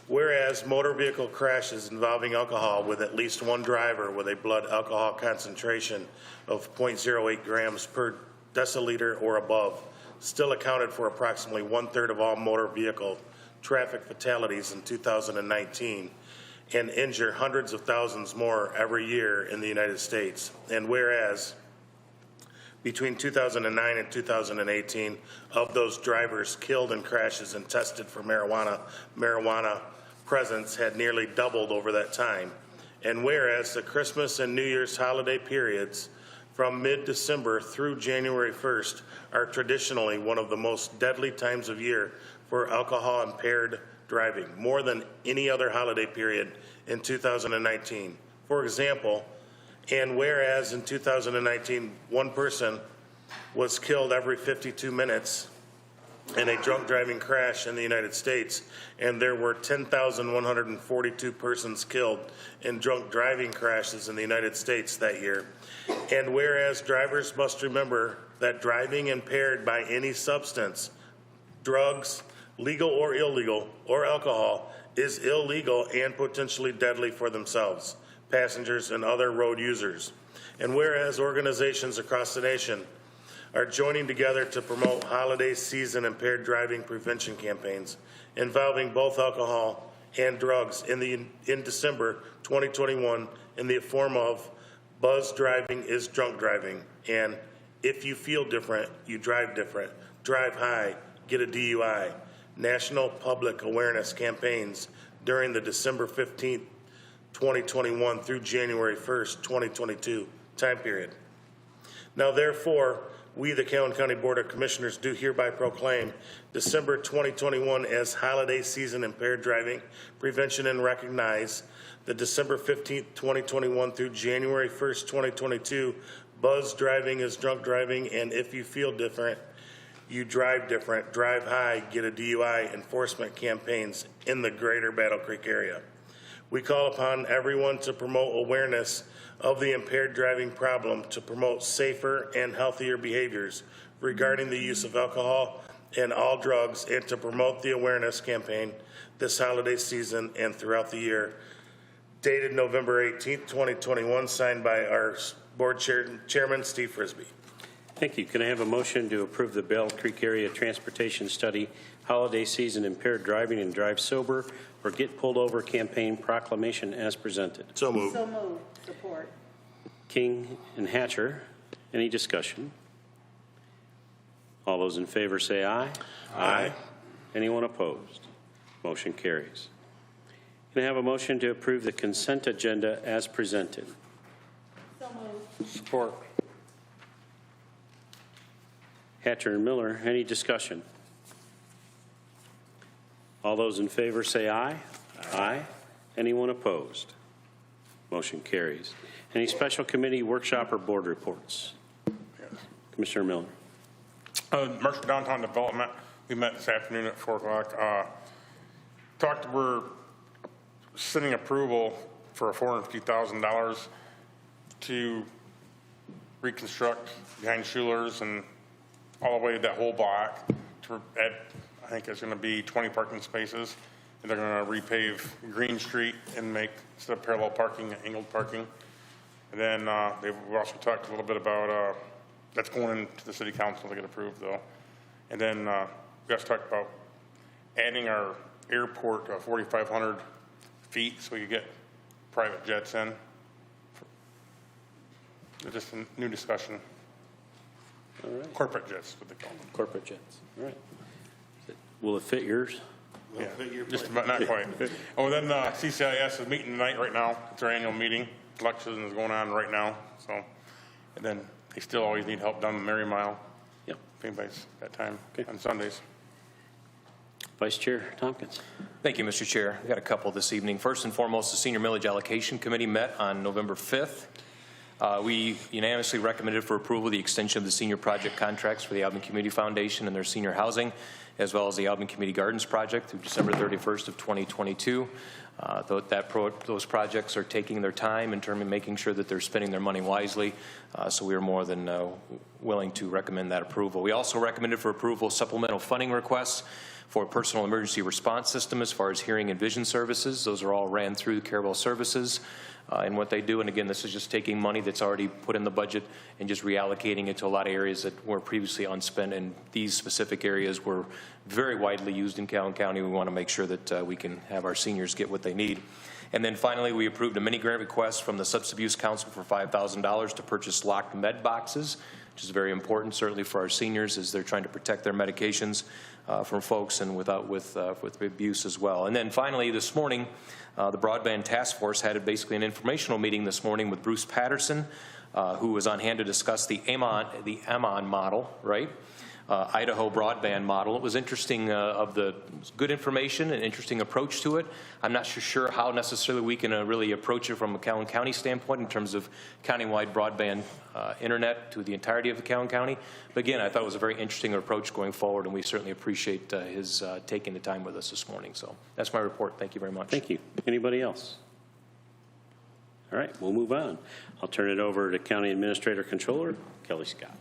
S12: Whereas motor vehicle crashes involving alcohol with at least one driver with a blood alcohol concentration of 0.08 grams per deciliter or above still accounted for approximately 1/3 of all motor vehicle traffic fatalities in 2019. And injure hundreds of thousands more every year in the United States. And whereas between 2009 and 2018, of those drivers killed in crashes and tested for marijuana presence had nearly doubled over that time. And whereas the Christmas and New Year's holiday periods from mid-December through January 1st are traditionally one of the most deadly times of year for alcohol-impaired driving, more than any other holiday period in 2019. For example, and whereas in 2019, one person was killed every 52 minutes in a drunk driving crash in the United States, and there were 10,142 persons killed in drunk driving crashes in the United States that year. And whereas drivers must remember that driving impaired by any substance, drugs, legal or illegal, or alcohol, is illegal and potentially deadly for themselves, passengers, and other road users. And whereas organizations across the nation are joining together to promote holiday season impaired driving prevention campaigns involving both alcohol and drugs in December 2021 in the form of Buzz Driving is Drunk Driving, and If You Feel Different, You Drive Different, Drive High, Get a DUI, national public awareness campaigns during the December 15th, 2021 through January 1st, 2022 time period. Now therefore, we, the Calhoun County Board of Commissioners, do hereby proclaim December 2021 as Holiday Season Impaired Driving Prevention and recognize the December 15th, 2021 through January 1st, 2022 Buzz Driving is Drunk Driving, and If You Feel Different, You Drive Different, Drive High, Get a DUI enforcement campaigns in the greater Battle Creek area. We call upon everyone to promote awareness of the impaired driving problem, to promote safer and healthier behaviors regarding the use of alcohol and all drugs, and to promote the awareness campaign this holiday season and throughout the year. Dated November 18th, 2021, signed by our board chairman, Steve Frisbee.
S2: Thank you. Can I have a motion to approve the Battle Creek Area Transportation Study Holiday Season Impaired Driving and Drive Sober or Get Pulled Over campaign proclamation as presented?
S12: So moved.
S10: So moved. Support.
S2: King and Hatcher. Any discussion? All those in favor say aye.
S12: Aye.
S2: Anyone opposed? Motion carries. Can I have a motion to approve the consent agenda as presented?
S10: So moved.
S2: Support. Hatcher and Miller, any discussion? All those in favor say aye. Aye. Anyone opposed? Motion carries. Any special committee, workshop, or board reports? Commissioner Miller.
S13: Marshall Downtown Development, we met this afternoon at 4 o'clock. We're sending approval for $450,000 to reconstruct behind Schuler's and all the way that whole block to add, I think it's going to be 20 parking spaces. And they're going to repave Green Street and make, instead of parallel parking, angled parking. And then we also talked a little bit about, that's going into the city council to get approved though. And then we also talked about adding our airport to 4,500 feet so we could get private jets in. Just a new discussion.
S2: All right.
S13: Corporate jets, what they call them.
S2: Corporate jets. All right. Will it fit yours?
S13: Yeah, just about, not quite. Oh, then CCIS is meeting tonight right now. It's their annual meeting. Election is going on right now. So, and then they still always need help down the Mary Mile.
S2: Yep.
S13: If anybody's got time
S2: Okay.
S13: on Sundays.
S2: Vice Chair Tompkins.
S14: Thank you, Mr. Chair. We've got a couple this evening. First and foremost, the Senior Millage Allocation Committee met on November 5th. We unanimously recommended for approval the extension of the senior project contracts for the Alvin Community Foundation and their senior housing, as well as the Alvin Community Gardens project through December 31st of 2022. Those projects are taking their time in terms of making sure that they're spending their money wisely, so we are more than willing to recommend that approval. We also recommended for approval supplemental funding requests for personal emergency response system as far as hearing and vision services. Those are all ran through Carabel Services and what they do. And again, this is just taking money that's already put in the budget and just reallocating it to a lot of areas that were previously unspent. And these specific areas were very widely used in Calhoun County. We want to make sure that we can have our seniors get what they need. And then finally, we approved a mini grant request from the Substance Abuse Council for $5,000 to purchase locked med boxes, which is very important, certainly for our seniors as they're trying to protect their medications from folks and with abuse as well. And then finally, this morning, the Broadband Task Force had basically an informational meeting this morning with Bruce Patterson, who was on hand to discuss the Ammon model, right? Idaho broadband model. It was interesting of the good information and interesting approach to it. I'm not sure how necessarily we can really approach it from a Calhoun County standpoint in terms of countywide broadband internet to the entirety of the Calhoun County. But again, I thought it was a very interesting approach going forward, and we certainly appreciate his taking the time with us this morning. So that's my report. Thank you very much.
S2: Thank you. Anybody else? All right, we'll move on. I'll turn it over to County Administrator Controller Kelly Scott.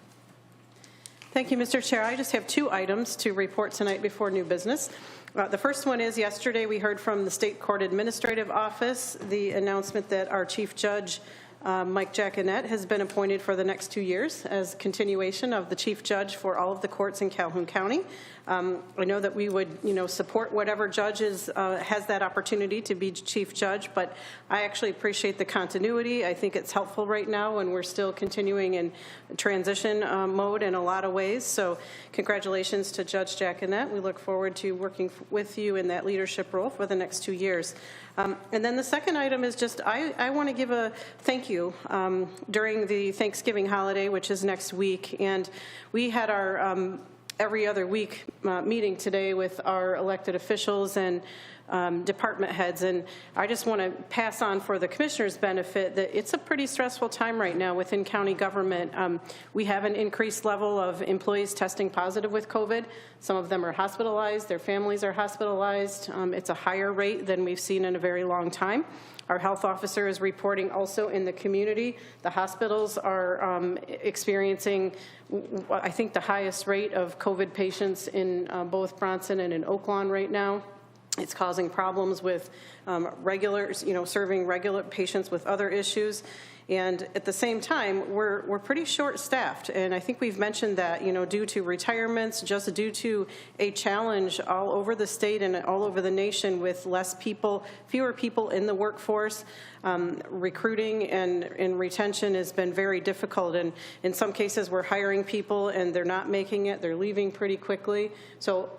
S10: Thank you, Mr. Chair. I just have 2 items to report tonight before new business. The first one is yesterday we heard from the State Court Administrative Office the announcement that our Chief Judge, Mike Jacquinette, has been appointed for the next 2 years as continuation of the Chief Judge for all of the courts in Calhoun County. I know that we would, support whatever judge has that opportunity to be Chief Judge, but I actually appreciate the continuity. I think it's helpful right now when we're still continuing in transition mode in a lot of ways. So congratulations to Judge Jacquinette. We look forward to working with you in that leadership role for the next 2 years. And then the second item is just I want to give a thank you during the Thanksgiving holiday, which is next week. And we had our every other week meeting today with our elected officials and department heads. And I just want to pass on for the commissioners' benefit that it's a pretty stressful time right now within county government. We have an increased level of employees testing positive with COVID. Some of them are hospitalized. Their families are hospitalized. It's a higher rate than we've seen in a very long time. Our health officer is reporting also in the community. The hospitals are experiencing, I think, the highest rate of COVID patients in both Bronson and in Oak Lawn right now. It's causing problems with serving regular patients with other issues. And at the same time, we're pretty short-staffed, and I think we've mentioned that, due to retirements, just due to a challenge all over the state and all over the nation with fewer people in the workforce. Recruiting and retention has been very difficult, and in some cases, we're hiring people and they're not making it; they're leaving pretty quickly. So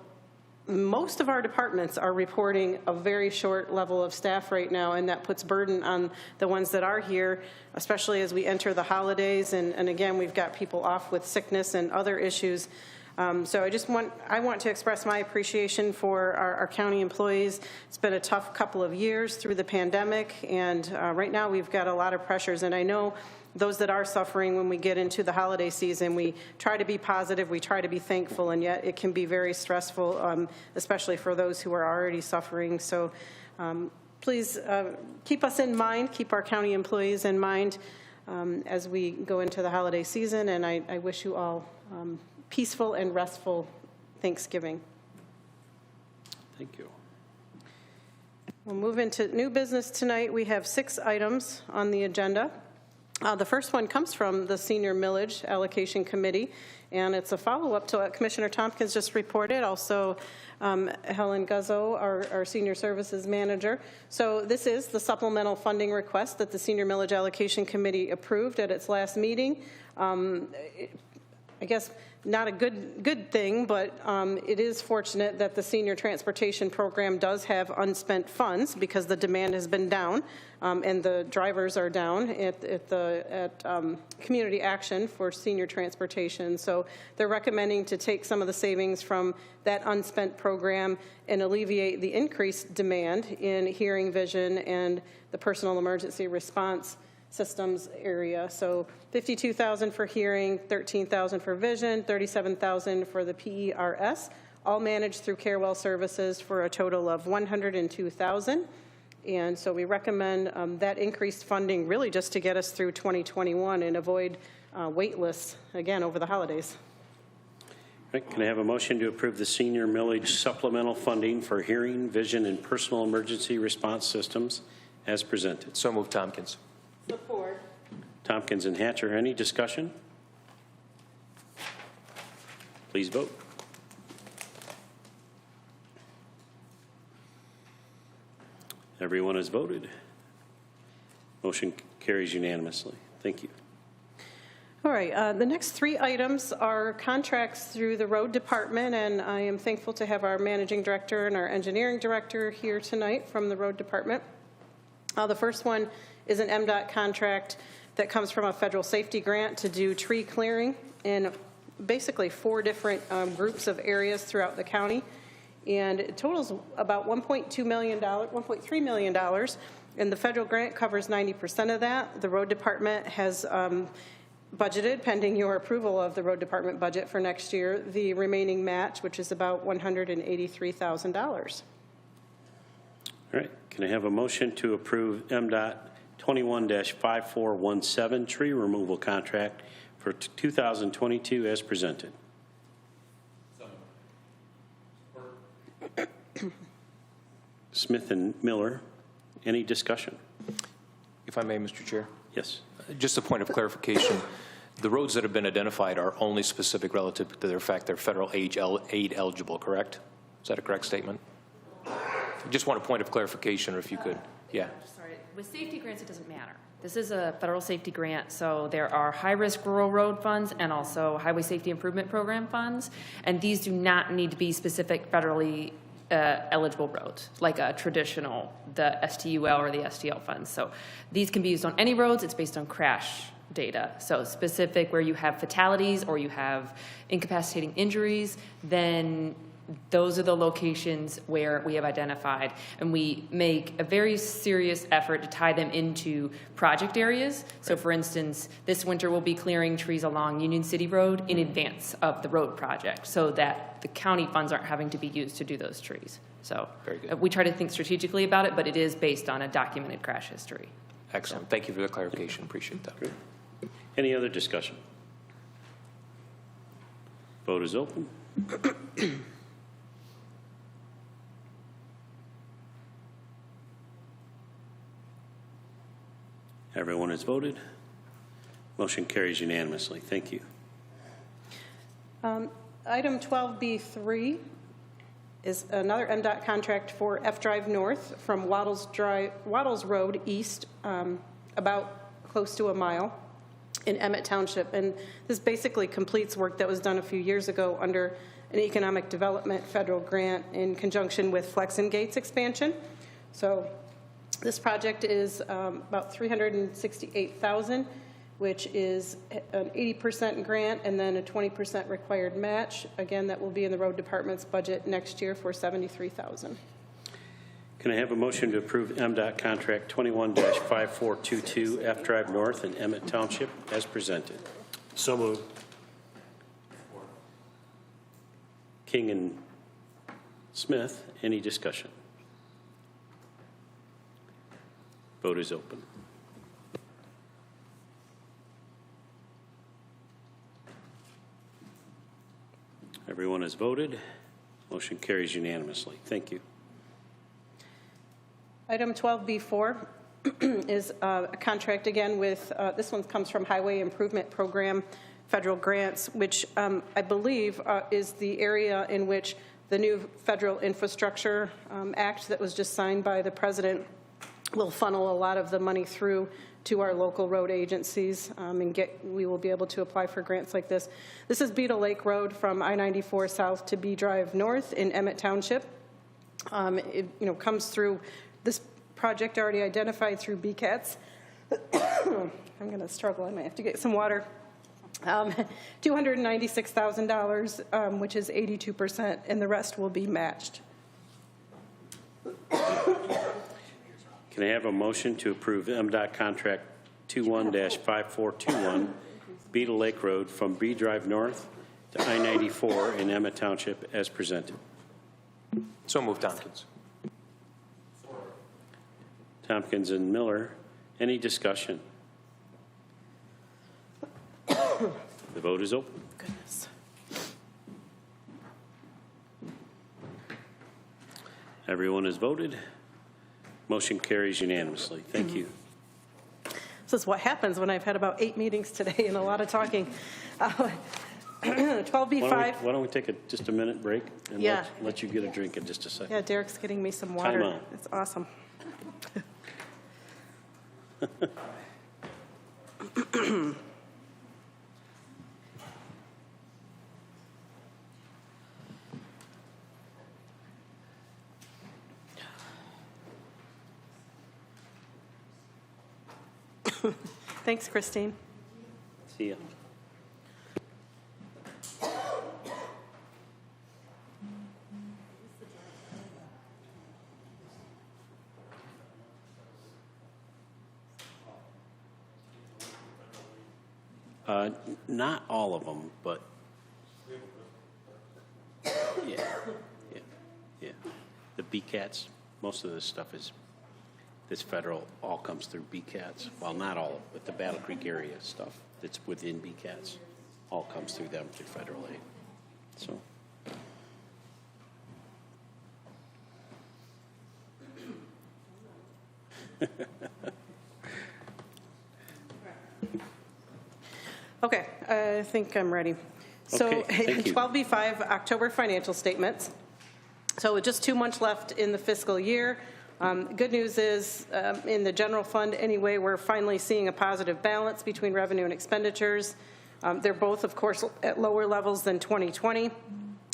S10: most of our departments are reporting a very short level of staff right now, and that puts burden on the ones that are here, especially as we enter the holidays. And again, we've got people off with sickness and other issues. So I want to express my appreciation for our county employees. It's been a tough couple of years through the pandemic, and right now we've got a lot of pressures. And I know those that are suffering, when we get into the holiday season, we try to be positive, we try to be thankful, and yet it can be very stressful, especially for those who are already suffering. So please keep us in mind, keep our county employees in mind as we go into the holiday season, and I wish you all peaceful and restful Thanksgiving.
S2: Thank you.
S10: We'll move into new business tonight. We have 6 items on the agenda. The first one comes from the Senior Millage Allocation Committee, and it's a follow-up to what Commissioner Tompkins just reported, also Helen Guzzo, our Senior Services Manager. So this is the supplemental funding request that the Senior Millage Allocation Committee approved at its last meeting. I guess not a good thing, but it is fortunate that the senior transportation program does have unspent funds because the demand has been down and the drivers are down at Community Action for senior transportation. So they're recommending to take some of the savings from that unspent program and alleviate the increased demand in hearing, vision, and the personal emergency response systems area. So $52,000 for hearing, $13,000 for vision, $37,000 for the PERS, all managed through Carewell Services for a total of $102,000. And so we recommend that increased funding really just to get us through 2021 and avoid wait lists again over the holidays.
S2: All right, can I have a motion to approve the senior millage supplemental funding for hearing, vision, and personal emergency response systems as presented?
S14: So moved, Tompkins.
S10: Support.
S2: Tompkins and Hatcher, any discussion? Please vote. Everyone has voted. Motion carries unanimously. Thank you.
S10: All right, the next 3 items are contracts through the road department, and I am thankful to have our managing director and our engineering director here tonight from the road department. The first one is an MDOT contract that comes from a federal safety grant to do tree clearing in basically 4 different groups of areas throughout the county. And it totals about $1.3 million, and the federal grant covers 90% of that. The road department has budgeted, pending your approval of the road department budget for next year, the remaining match, which is about $183,000.
S2: All right, can I have a motion to approve MDOT 21-5417 tree removal contract for 2022 as presented? Smith and Miller, any discussion?
S14: If I may, Mr. Chair.
S2: Yes.
S14: Just a point of clarification. The roads that have been identified are only specific relative to their fact they're federal aid eligible, correct? Is that a correct statement? Just want a point of clarification, or if you could. Yeah.
S15: Sorry, with safety grants, it doesn't matter. This is a federal safety grant, so there are high-risk rural road funds and also highway safety improvement program funds, and these do not need to be specific federally eligible roads, like a traditional, the STUL or the STL funds. So these can be used on any roads. It's based on crash data. So specific where you have fatalities or you have incapacitating injuries, then those are the locations where we have identified, and we make a very serious effort to tie them into project areas. So for instance, this winter we'll be clearing trees along Union City Road in advance of the road project so that the county funds aren't having to be used to do those trees. So
S14: very good.
S15: We try to think strategically about it, but it is based on a documented crash history.
S14: Excellent. Thank you for the clarification. Appreciate that.
S2: Great. Any other discussion? Vote is open. Everyone has voted. Motion carries unanimously. Thank you.
S10: Item 12B3 is another MDOT contract for F Drive North from Waddles Road East, about close to a mile in Emmett Township. And this basically completes work that was done a few years ago under an economic development federal grant in conjunction with Flex and Gates expansion. So this project is about $368,000, which is an 80% grant and then a 20% required match. Again, that will be in the road department's budget next year for $73,000.
S2: Can I have a motion to approve MDOT contract 21-5422 F Drive North in Emmett Township as presented?
S12: So moved.
S2: King and Smith, any discussion? Vote is open. Everyone has voted. Motion carries unanimously. Thank you.
S10: Item 12B4 is a contract again with, this one comes from Highway Improvement Program federal grants, which I believe is the area in which the new Federal Infrastructure Act that was just signed by the President will funnel a lot of the money through to our local road agencies, and we will be able to apply for grants like this. This is Beetle Lake Road from I-94 south to B Drive north in Emmett Township. It comes through this project already identified through BCATS. I'm going to struggle. I might have to get some water. $296,000, which is 82%, and the rest will be matched.
S2: Can I have a motion to approve MDOT contract 21-5421 Beetle Lake Road from B Drive North to I-94 in Emmett Township as presented?
S14: So moved, Tompkins.
S2: Tompkins and Miller, any discussion? The vote is open.
S10: Goodness.
S2: Everyone has voted. Motion carries unanimously. Thank you.
S10: This is what happens when I've had about 8 meetings today and a lot of talking. 12B5.
S2: Why don't we take just a minute break and
S10: Yeah.
S2: let you get a drink in just a second.
S10: Yeah, Derek's getting me some water.
S2: Time out.
S10: It's awesome. Thanks, Christine.
S2: See ya. Not all of them, but yeah. The BCATs, most of this stuff is, this federal all comes through BCATs. Well, not all of it, but the Battle Creek area stuff that's within BCATs all comes through them through federal aid. So.
S10: Okay, I think I'm ready. So
S2: Okay, thank you.
S10: 12B5, October financial statements. So with just 2 months left in the fiscal year. Good news is, in the general fund anyway, we're finally seeing a positive balance between revenue and expenditures. They're both, of course, at lower levels than 2020,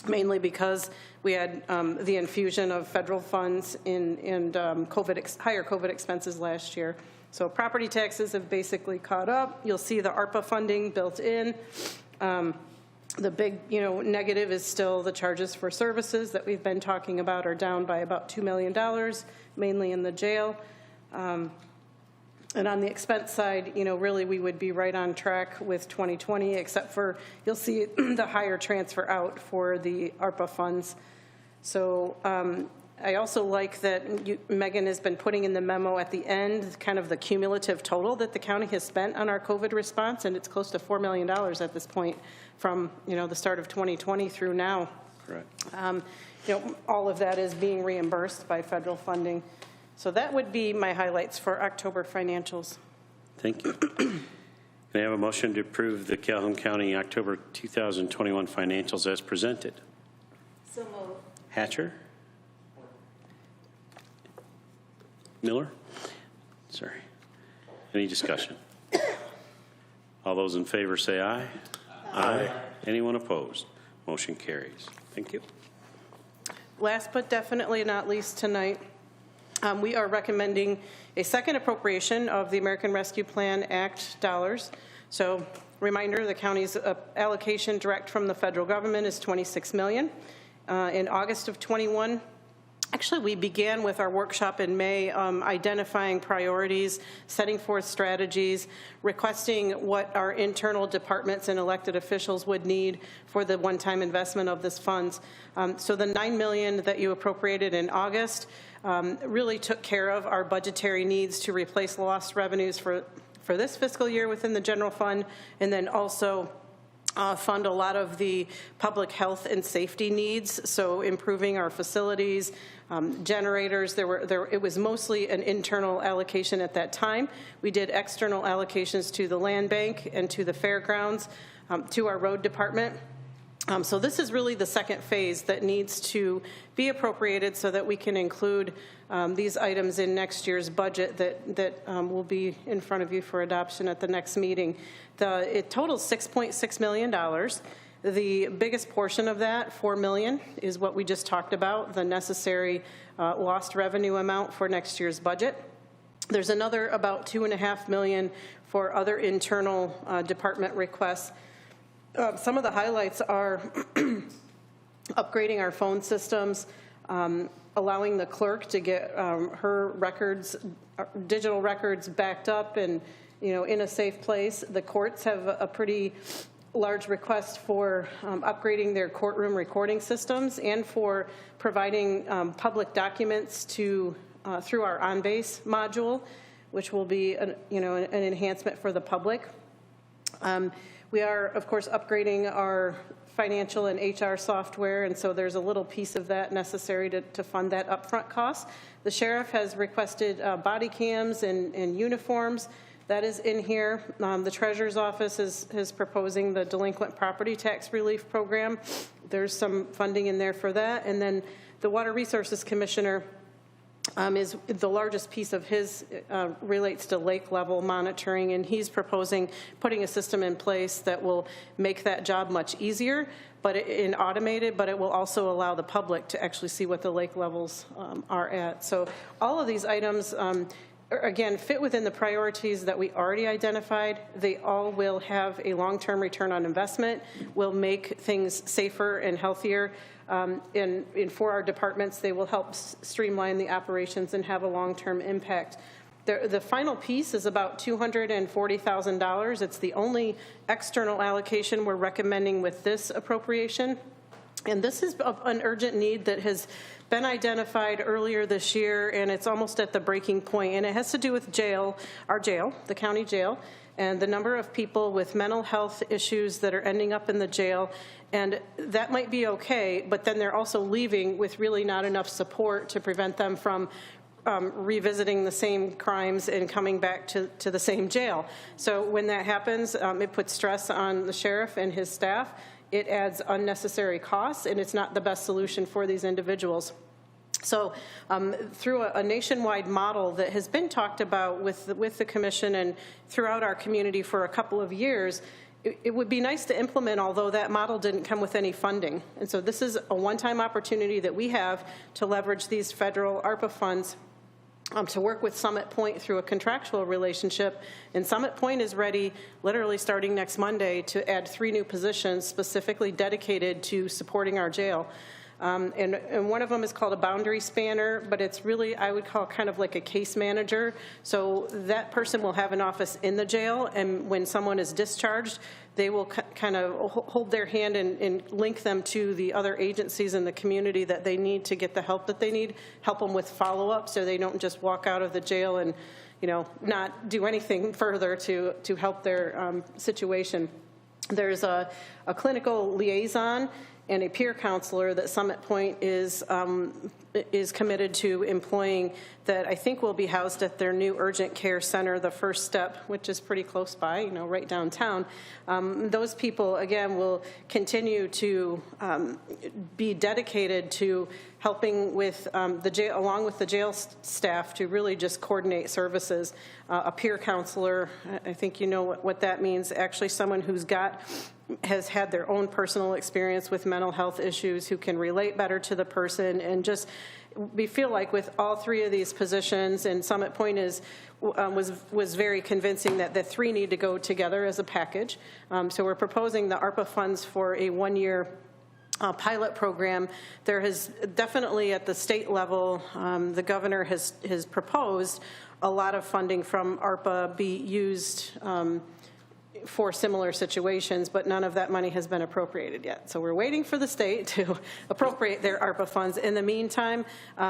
S10: mainly because we had the infusion of federal funds and higher COVID expenses last year. So property taxes have basically caught up. You'll see the ARPA funding built in. The big, negative is still the charges for services that we've been talking about are down by about $2 million, mainly in the jail. And on the expense side, really we would be right on track with 2020, except for you'll see the higher transfer out for the ARPA funds. So I also like that Megan has been putting in the memo at the end kind of the cumulative total that the county has spent on our COVID response, and it's close to $4 million at this point from the start of 2020 through now.
S2: Correct.
S10: All of that is being reimbursed by federal funding. So that would be my highlights for October financials.
S2: Thank you. Can I have a motion to approve the Calhoun County October 2021 financials as presented?
S7: So moved.
S2: Hatcher? Miller? Sorry. Any discussion? All those in favor say aye. Aye. Anyone opposed? Motion carries. Thank you.
S10: Last but definitely not least tonight, we are recommending a second appropriation of the American Rescue Plan Act dollars. So reminder, the county's allocation direct from the federal government is $26 million. In August of 21, actually, we began with our workshop in May identifying priorities, setting forth strategies, requesting what our internal departments and elected officials would need for the one-time investment of this funds. So the $9 million that you appropriated in August really took care of our budgetary needs to replace lost revenues for this fiscal year within the general fund, and then also fund a lot of the public health and safety needs, so improving our facilities, generators. It was mostly an internal allocation at that time. We did external allocations to the land bank and to the fairgrounds, to our road department. So this is really the second phase that needs to be appropriated so that we can include these items in next year's budget that will be in front of you for adoption at the next meeting. It totals $6.6 million. The biggest portion of that, $4 million, is what we just talked about, the necessary lost revenue amount for next year's budget. There's another about $2.5 million for other internal department requests. Some of the highlights are upgrading our phone systems, allowing the clerk to get her records, digital records backed up and in a safe place. The courts have a pretty large request for upgrading their courtroom recording systems and for providing public documents through our OnBase module, which will be an enhancement for the public. We are, of course, upgrading our financial and HR software, and so there's a little piece of that necessary to fund that upfront cost. The sheriff has requested body cams and uniforms. That is in here. The treasurer's office is proposing the delinquent property tax relief program. There's some funding in there for that. And then the Water Resources Commissioner is the largest piece of his relates to lake level monitoring, and he's proposing putting a system in place that will make that job much easier, but automated, but it will also allow the public to actually see what the lake levels are at. So all of these items, again, fit within the priorities that we already identified. They all will have a long-term return on investment, will make things safer and healthier. And for our departments, they will help streamline the operations and have a long-term impact. The final piece is about $240,000. It's the only external allocation we're recommending with this appropriation. And this is an urgent need that has been identified earlier this year, and it's almost at the breaking point. And it has to do with our jail, the county jail, and the number of people with mental health issues that are ending up in the jail. And that might be okay, but then they're also leaving with really not enough support to prevent them from revisiting the same crimes and coming back to the same jail. So when that happens, it puts stress on the sheriff and his staff. It adds unnecessary costs, and it's not the best solution for these individuals. So through a nationwide model that has been talked about with the commission and throughout our community for a couple of years, it would be nice to implement, although that model didn't come with any funding. And so this is a one-time opportunity that we have to leverage these federal ARPA funds to work with Summit Point through a contractual relationship. And Summit Point is ready, literally starting next Monday, to add 3 new positions specifically dedicated to supporting our jail. And one of them is called a boundary spanner, but it's really, I would call kind of like a case manager. So that person will have an office in the jail, and when someone is discharged, they will kind of hold their hand and link them to the other agencies in the community that they need to get the help that they need, help them with follow-up so they don't just walk out of the jail and, you know, not do anything further to help their situation. There's a clinical liaison and a peer counselor that Summit Point is committed to employing, that I think will be housed at their new urgent care center, the First Step, which is pretty close by, you know, right downtown. Those people, again, will continue to be dedicated to helping with the jail, along with the jail staff, to really just coordinate services. A peer counselor, I think you know what that means, actually someone has had their own personal experience with mental health issues, who can relate better to the person. And just, we feel like with all 3 of these positions, and Summit Point was very convincing that the 3 need to go together as a package. So we're proposing the ARPA funds for a 1-year pilot program. There has definitely at the state level, the governor has proposed a lot of funding from ARPA be used for similar situations, but none of that money has been appropriated yet. So we're waiting for the state to appropriate their ARPA funds. In the meantime,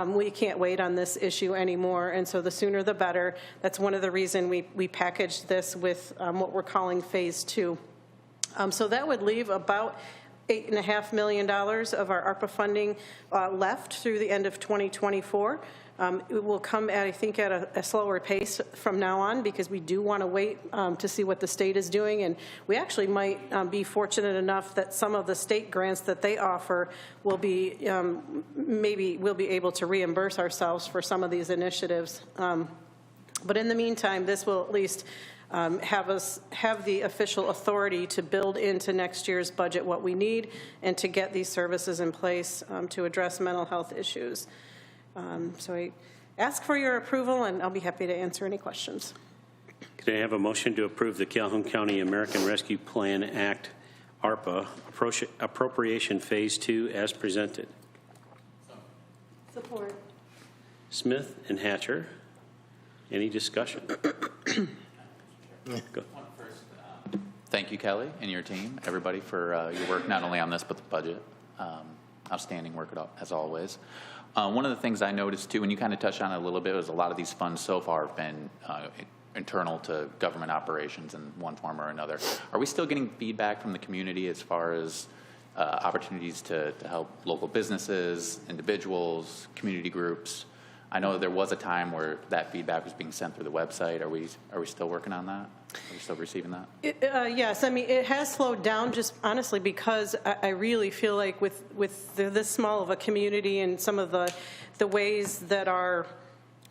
S10: we can't wait on this issue anymore, and so the sooner the better. That's one of the reasons we packaged this with what we're calling Phase 2. So that would leave about $8.5 million of our ARPA funding left through the end of 2024. It will come at, I think, at a slower pace from now on, because we do want to wait to see what the state is doing. And we actually might be fortunate enough that some of the state grants that they offer will be, maybe we'll be able to reimburse ourselves for some of these initiatives. But in the meantime, this will at least have us have the official authority to build into next year's budget what we need and to get these services in place to address mental health issues. So I ask for your approval, and I'll be happy to answer any questions.
S2: Could I have a motion to approve the Calhoun County American Rescue Plan Act, ARPA, appropriation Phase 2 as presented?
S10: Support.
S2: Smith and Hatcher. Any discussion? Go.
S16: Thank you, Kelly, and your team, everybody, for your work, not only on this, but the budget. Outstanding work, as always. One of the things I noticed, too, and you kind of touched on it a little bit, was a lot of these funds so far have been internal to government operations in one form or another. Are we still getting feedback from the community as far as opportunities to help local businesses, individuals, community groups? I know there was a time where that feedback was being sent through the website. Are we still working on that? Are we still receiving that?
S10: Yes, I mean, it has slowed down, just honestly because I really feel like with this small of a community and some of the ways that our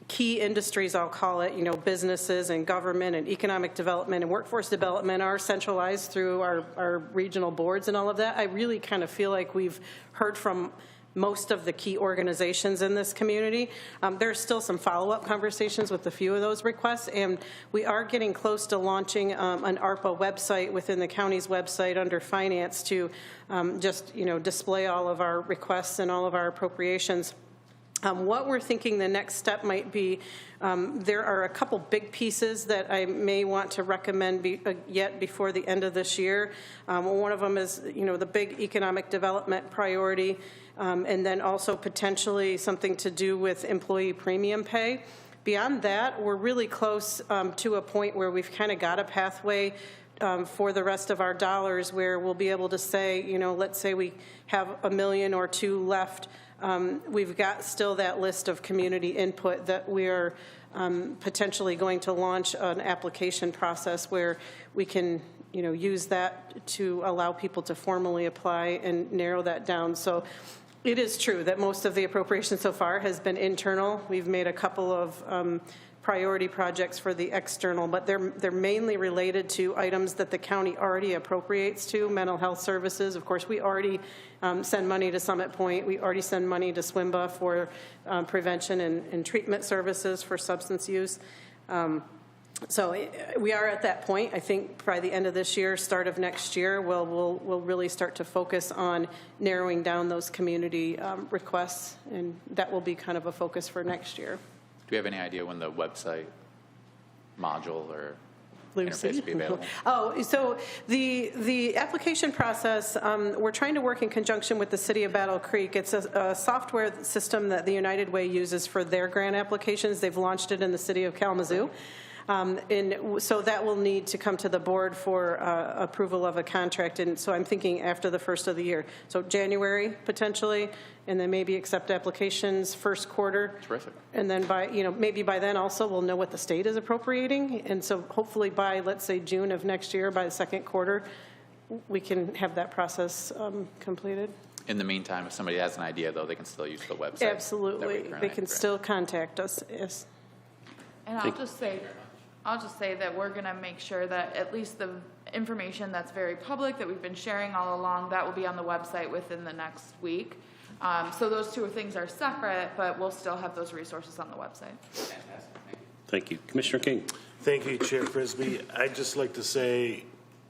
S10: key industries, I'll call it, you know, businesses and government and economic development and workforce development are centralized through our regional boards and all of that. I really kind of feel like we've heard from most of the key organizations in this community. There's still some follow-up conversations with a few of those requests, and we are getting close to launching an ARPA website within the county's website under finance to just, you know, display all of our requests and all of our appropriations. What we're thinking the next step might be, there are a couple big pieces that I may want to recommend yet before the end of this year. One of them is, you know, the big economic development priority, and then also potentially something to do with employee premium pay. Beyond that, we're really close to a point where we've kind of got a pathway for the rest of our dollars, where we'll be able to say, you know, let's say we have $1 million or $2 million left. We've got still that list of community input that we're potentially going to launch an application process where we can, you know, use that to allow people to formally apply and narrow that down. So it is true that most of the appropriation so far has been internal. We've made a couple of priority projects for the external, but they're mainly related to items that the county already appropriates to, mental health services. Of course, we already send money to Summit Point. We already send money to SWIMBA for prevention and treatment services for substance use. So we are at that point. I think by the end of this year, start of next year, we'll really start to focus on narrowing down those community requests, and that will be kind of a focus for next year.
S16: Do we have any idea when the website module or
S10: Lucy.
S16: interface will be available?
S10: Oh, so the application process, we're trying to work in conjunction with the City of Battle Creek. It's a software system that the United Way uses for their grant applications. They've launched it in the City of Kalamazoo. And so that will need to come to the board for approval of a contract. And so I'm thinking after the first of the year. So January, potentially, and then maybe accept applications first quarter.
S16: Terrific.
S10: And then by, you know, maybe by then also we'll know what the state is appropriating. And so hopefully by, let's say, June of next year, by the second quarter, we can have that process completed.
S16: In the meantime, if somebody has an idea, though, they can still use the website. that we
S10: Absolutely.
S16: currently
S10: They can
S16: have.
S10: still contact us. Yes.
S17: And I'll just say that we're going to make sure that at least the information that's very public that we've been sharing all along, that will be on the website within the next week. So those two things are separate, but we'll still have those resources on the website.
S2: Thank you. Commissioner King.
S12: Thank you, Chair Frisbee. I'd just like to say,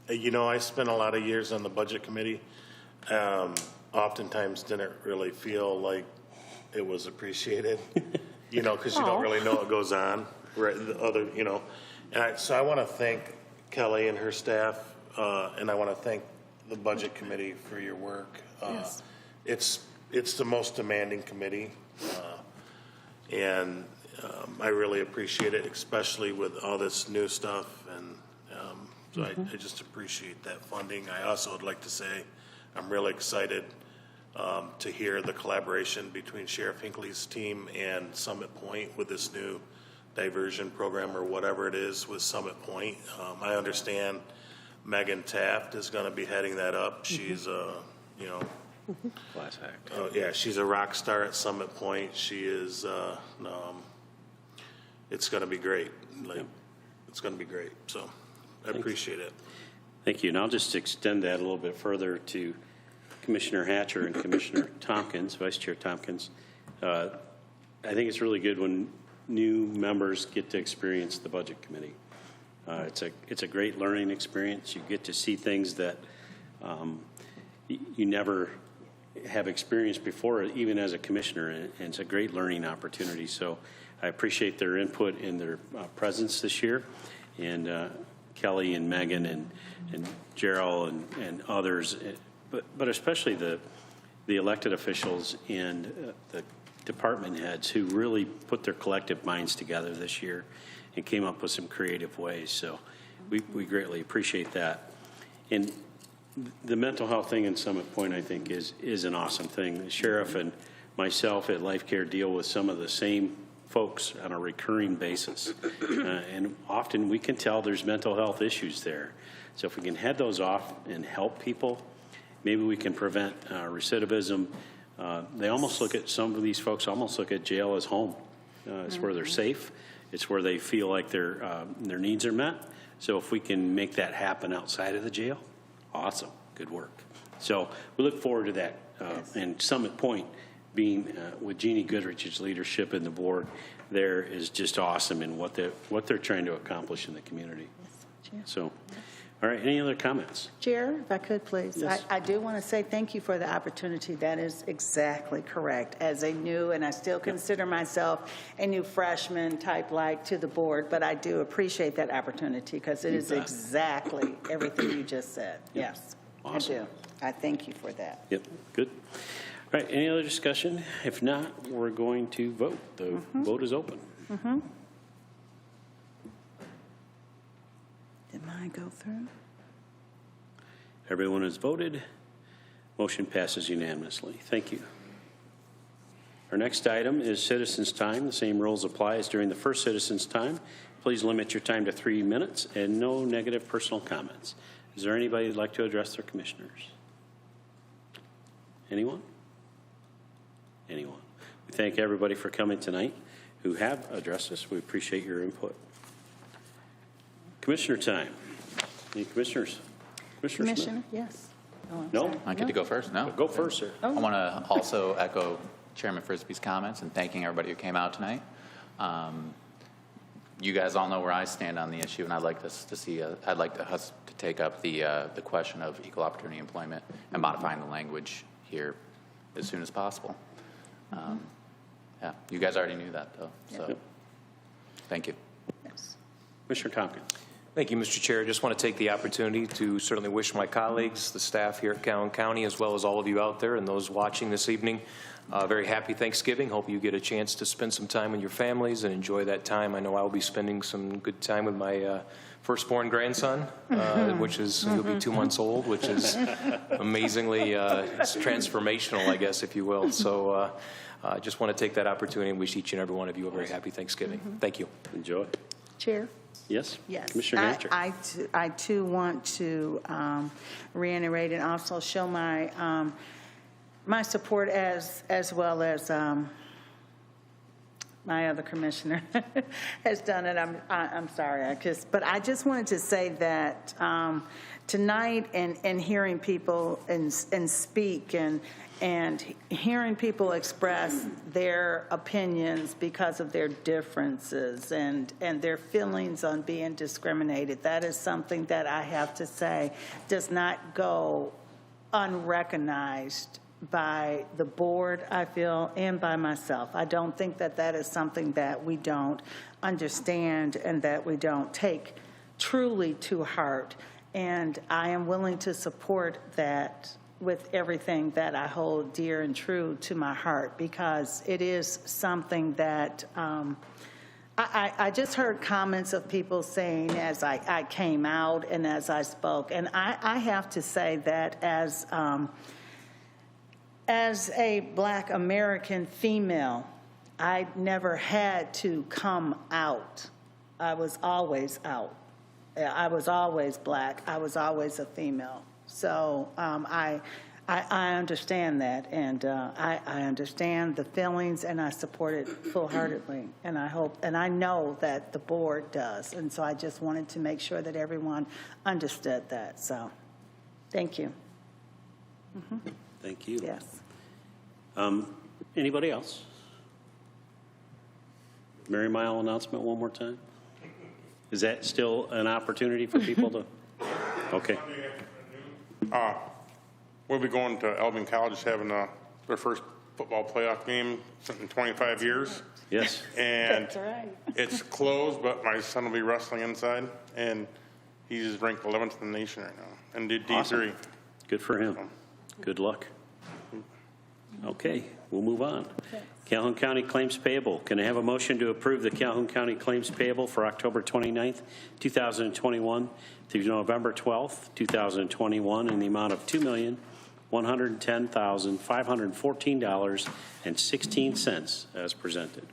S12: you know, I spent a lot of years on the Budget Committee. Oftentimes didn't really feel like it was appreciated, you know, because you don't really know what goes on. Right, the other, you know, and so I want to thank Kelly and her staff, and I want to thank the Budget Committee for your work.
S10: Yes.
S12: It's the most demanding committee, and I really appreciate it, especially with all this new stuff, and so I just appreciate that funding. I also would like to say I'm really excited to hear the collaboration between Sheriff Hinckley's team and Summit Point with this new diversion program or whatever it is with Summit Point. I understand Megan Taft is going to be heading that up. She's you know,
S2: Class act.
S12: yeah, she's a rock star at Summit Point. She is. It's going to be great. Like, it's going to be great. So I appreciate it.
S2: Thank you. And I'll just extend that a little bit further to Commissioner Hatcher and Commissioner Tompkins, Vice Chair Tompkins. I think it's really good when new members get to experience the Budget Committee. It's a great learning experience. You get to see things that you never have experienced before, even as a commissioner, and it's a great learning opportunity. So I appreciate their input and their presence this year, and Kelly and Megan and Gerald and others, but especially the elected officials and the department heads who really put their collective minds together this year and came up with some creative ways. So we greatly appreciate that. And the mental health thing in Summit Point, I think, is an awesome thing. The sheriff and myself at Life Care deal with some of the same folks on a recurring basis. And often we can tell there's mental health issues there. So if we can head those off and help people, maybe we can prevent recidivism. They almost look at, some of these folks almost look at jail as home. It's where they're safe. It's where they feel like their needs are met. So if we can make that happen outside of the jail, awesome, good work. So we look forward to that. And Summit Point being, with Jeannie Goodrich's leadership and the board there, is just awesome in what they're trying to accomplish in the community. So, all right, any other comments?
S18: Chair, if I could, please.
S2: Yes.
S18: I do want to say thank you for the opportunity. That is exactly correct. As a new, and I still consider myself a new freshman type like to the board, but I do appreciate that opportunity because it is exactly everything you just said. Yes,
S2: Awesome.
S18: I do. I thank you for that.
S2: Yep, good. All right, any other discussion? If not, we're going to vote. The vote is open.
S18: Did mine go through?
S2: Everyone has voted. Motion passes unanimously. Thank you. Our next item is citizens' time. The same rules apply as during the first citizens' time. Please limit your time to 3 minutes and no negative personal comments. Is there anybody who'd like to address their commissioners? Anyone? Anyone? We thank everybody for coming tonight who have addressed us. We appreciate your input. Commissioner time. Any commissioners? Commissioner Smith?
S18: Commissioner, yes. Oh, I'm
S2: No?
S18: sorry.
S16: I get to go first? No.
S2: Go first, sir.
S16: I want to also echo Chairman Frisbee's comments and thanking everybody who came out tonight. You guys all know where I stand on the issue, and I'd like us to take up the question of equal opportunity employment and modifying the language here as soon as possible. Yeah, you guys already knew that, though. So, thank you.
S18: Yes.
S2: Commissioner Tompkins.
S14: Thank you, Mr. Chair. I just want to take the opportunity to certainly wish my colleagues, the staff here at Calhoun County, as well as all of you out there and those watching this evening, very happy Thanksgiving. Hope you get a chance to spend some time with your families and enjoy that time. I know I'll be spending some good time with my firstborn grandson, which is, he'll be 2 months old, which is amazingly, it's transformational, I guess, if you will. So I just want to take that opportunity and wish each and every one of you a very happy Thanksgiving. Thank you.
S2: Enjoy.
S18: Chair?
S2: Yes?
S18: Yes.
S2: Commissioner Hatcher.
S18: I too want to reiterate and also show my my support as well as my other commissioner has done it. I'm sorry, but I just wanted to say that tonight and hearing people and speak and hearing people express their opinions because of their differences and their feelings on being discriminated, that is something that I have to say does not go unrecognized by the board, I feel, and by myself. I don't think that that is something that we don't understand and that we don't take truly to heart. And I am willing to support that with everything that I hold dear and true to my heart, because it is something that I just heard comments of people saying as I came out and as I spoke, and I have to say that as a Black American female, I never had to come out. I was always out. I was always Black. I was always a female. So I understand that, and I understand the feelings, and I support it full-heartedly. And I hope, and I know that the board does. And so I just wanted to make sure that everyone understood that. So, thank you.
S2: Thank you.
S18: Yes.
S2: Anybody else? Mary Mile announcement one more time. Is that still an opportunity for people to? Okay.
S13: We'll be going to Elgin College, having their first football playoff game in 25 years.
S2: Yes.
S13: And
S18: That's right.
S13: it's closed, but my son will be wrestling inside, and he's ranked 11th in the nation right now, and did D3.
S2: Awesome. Good for him. Good luck. Okay, we'll move on. Calhoun County Claims Payable. Can I have a motion to approve the Calhoun County Claims Payable for October 29th, 2021 through November 12th, 2021 in the amount of $2,110,514.16 as presented?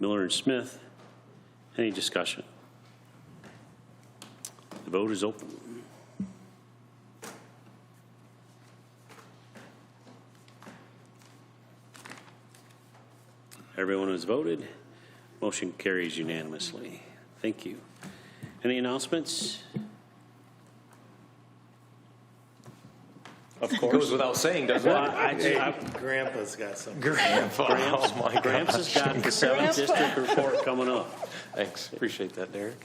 S2: Miller and Smith. Any discussion? The vote is open. Everyone has voted. Motion carries unanimously. Thank you. Any announcements? Of course.
S14: Goes without saying, doesn't
S2: Well,
S14: it?
S12: Grandpa's got something.
S14: Grandpa. Oh, my
S2: Gramps has got the 7th District report coming up.
S14: Thanks. Appreciate that, Derek.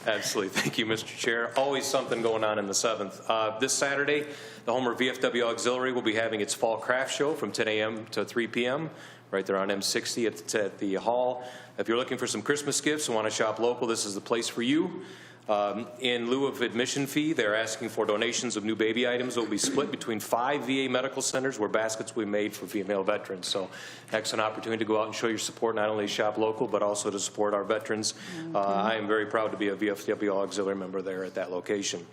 S14: Absolutely. Thank you, Mr. Chair. Always something going on in the 7th. This Saturday, the Homer VFW Auxiliary will be having its fall craft show from 10 a.m. to 3 p.m. right there on M60 at the hall. If you're looking for some Christmas gifts and want to shop local, this is the place for you. In lieu of admission fee, they're asking for donations of new baby items that will be split between 5 VA medical centers where baskets will be made for female veterans. So excellent opportunity to go out and show your support, not only shop local, but also to support our veterans. I am very proud to be a VFW auxiliary member there at that location.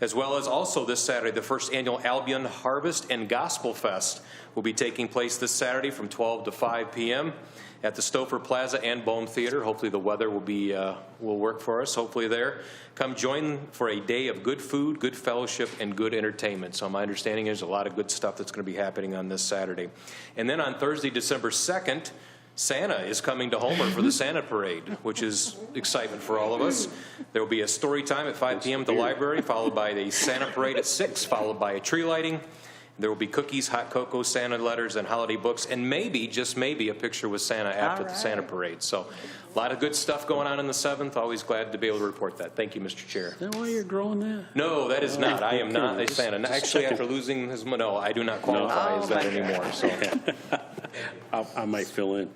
S14: As well as also this Saturday, the first annual Albion Harvest and Gospel Fest will be taking place this Saturday from 12 to 5 p.m. at the Stouffer Plaza and Bohm Theater. Hopefully the weather will work for us, hopefully there. Come join for a day of good food, good fellowship, and good entertainment. So my understanding is a lot of good stuff that's going to be happening on this Saturday. And then on Thursday, December 2nd, Santa is coming to Homer for the Santa Parade, which is excitement for all of us. There will be a story time at 5 p.m. at the library, followed by the Santa Parade at 6, followed by a tree lighting. There will be cookies, hot cocoa, Santa letters, and holiday books, and maybe, just maybe, a picture with Santa after the Santa Parade. So a lot of good stuff going on in the 7th. Always glad to be able to report that. Thank you, Mr. Chair.
S2: Is that why you're growing that?
S14: No, that is not. I am not a Santa.
S2: Just
S14: Actually,
S2: checking.
S14: after losing his, no, I do not qualify as that anymore. So.
S2: I might fill in.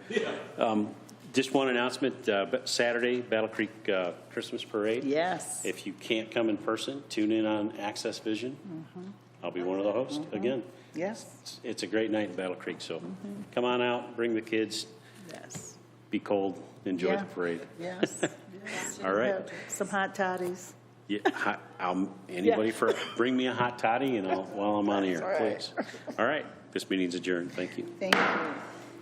S2: Just one announcement, Saturday, Battle Creek Christmas Parade.
S18: Yes.
S2: If you can't come in person, tune in on Access Vision. I'll be one of the hosts again.
S18: Yes.
S2: It's a great night in Battle Creek, so come on out, bring the kids,
S18: Yes.
S2: be cold, enjoy
S18: Yeah.
S2: the parade.
S18: Yes. Yes.
S2: All right.
S18: Some hot toddies.
S2: Yeah, anybody bring me a hot toddy, while I'm on
S18: That's
S2: here,
S18: all right.
S2: please. All right, this meeting's adjourned. Thank you.
S18: Thank you.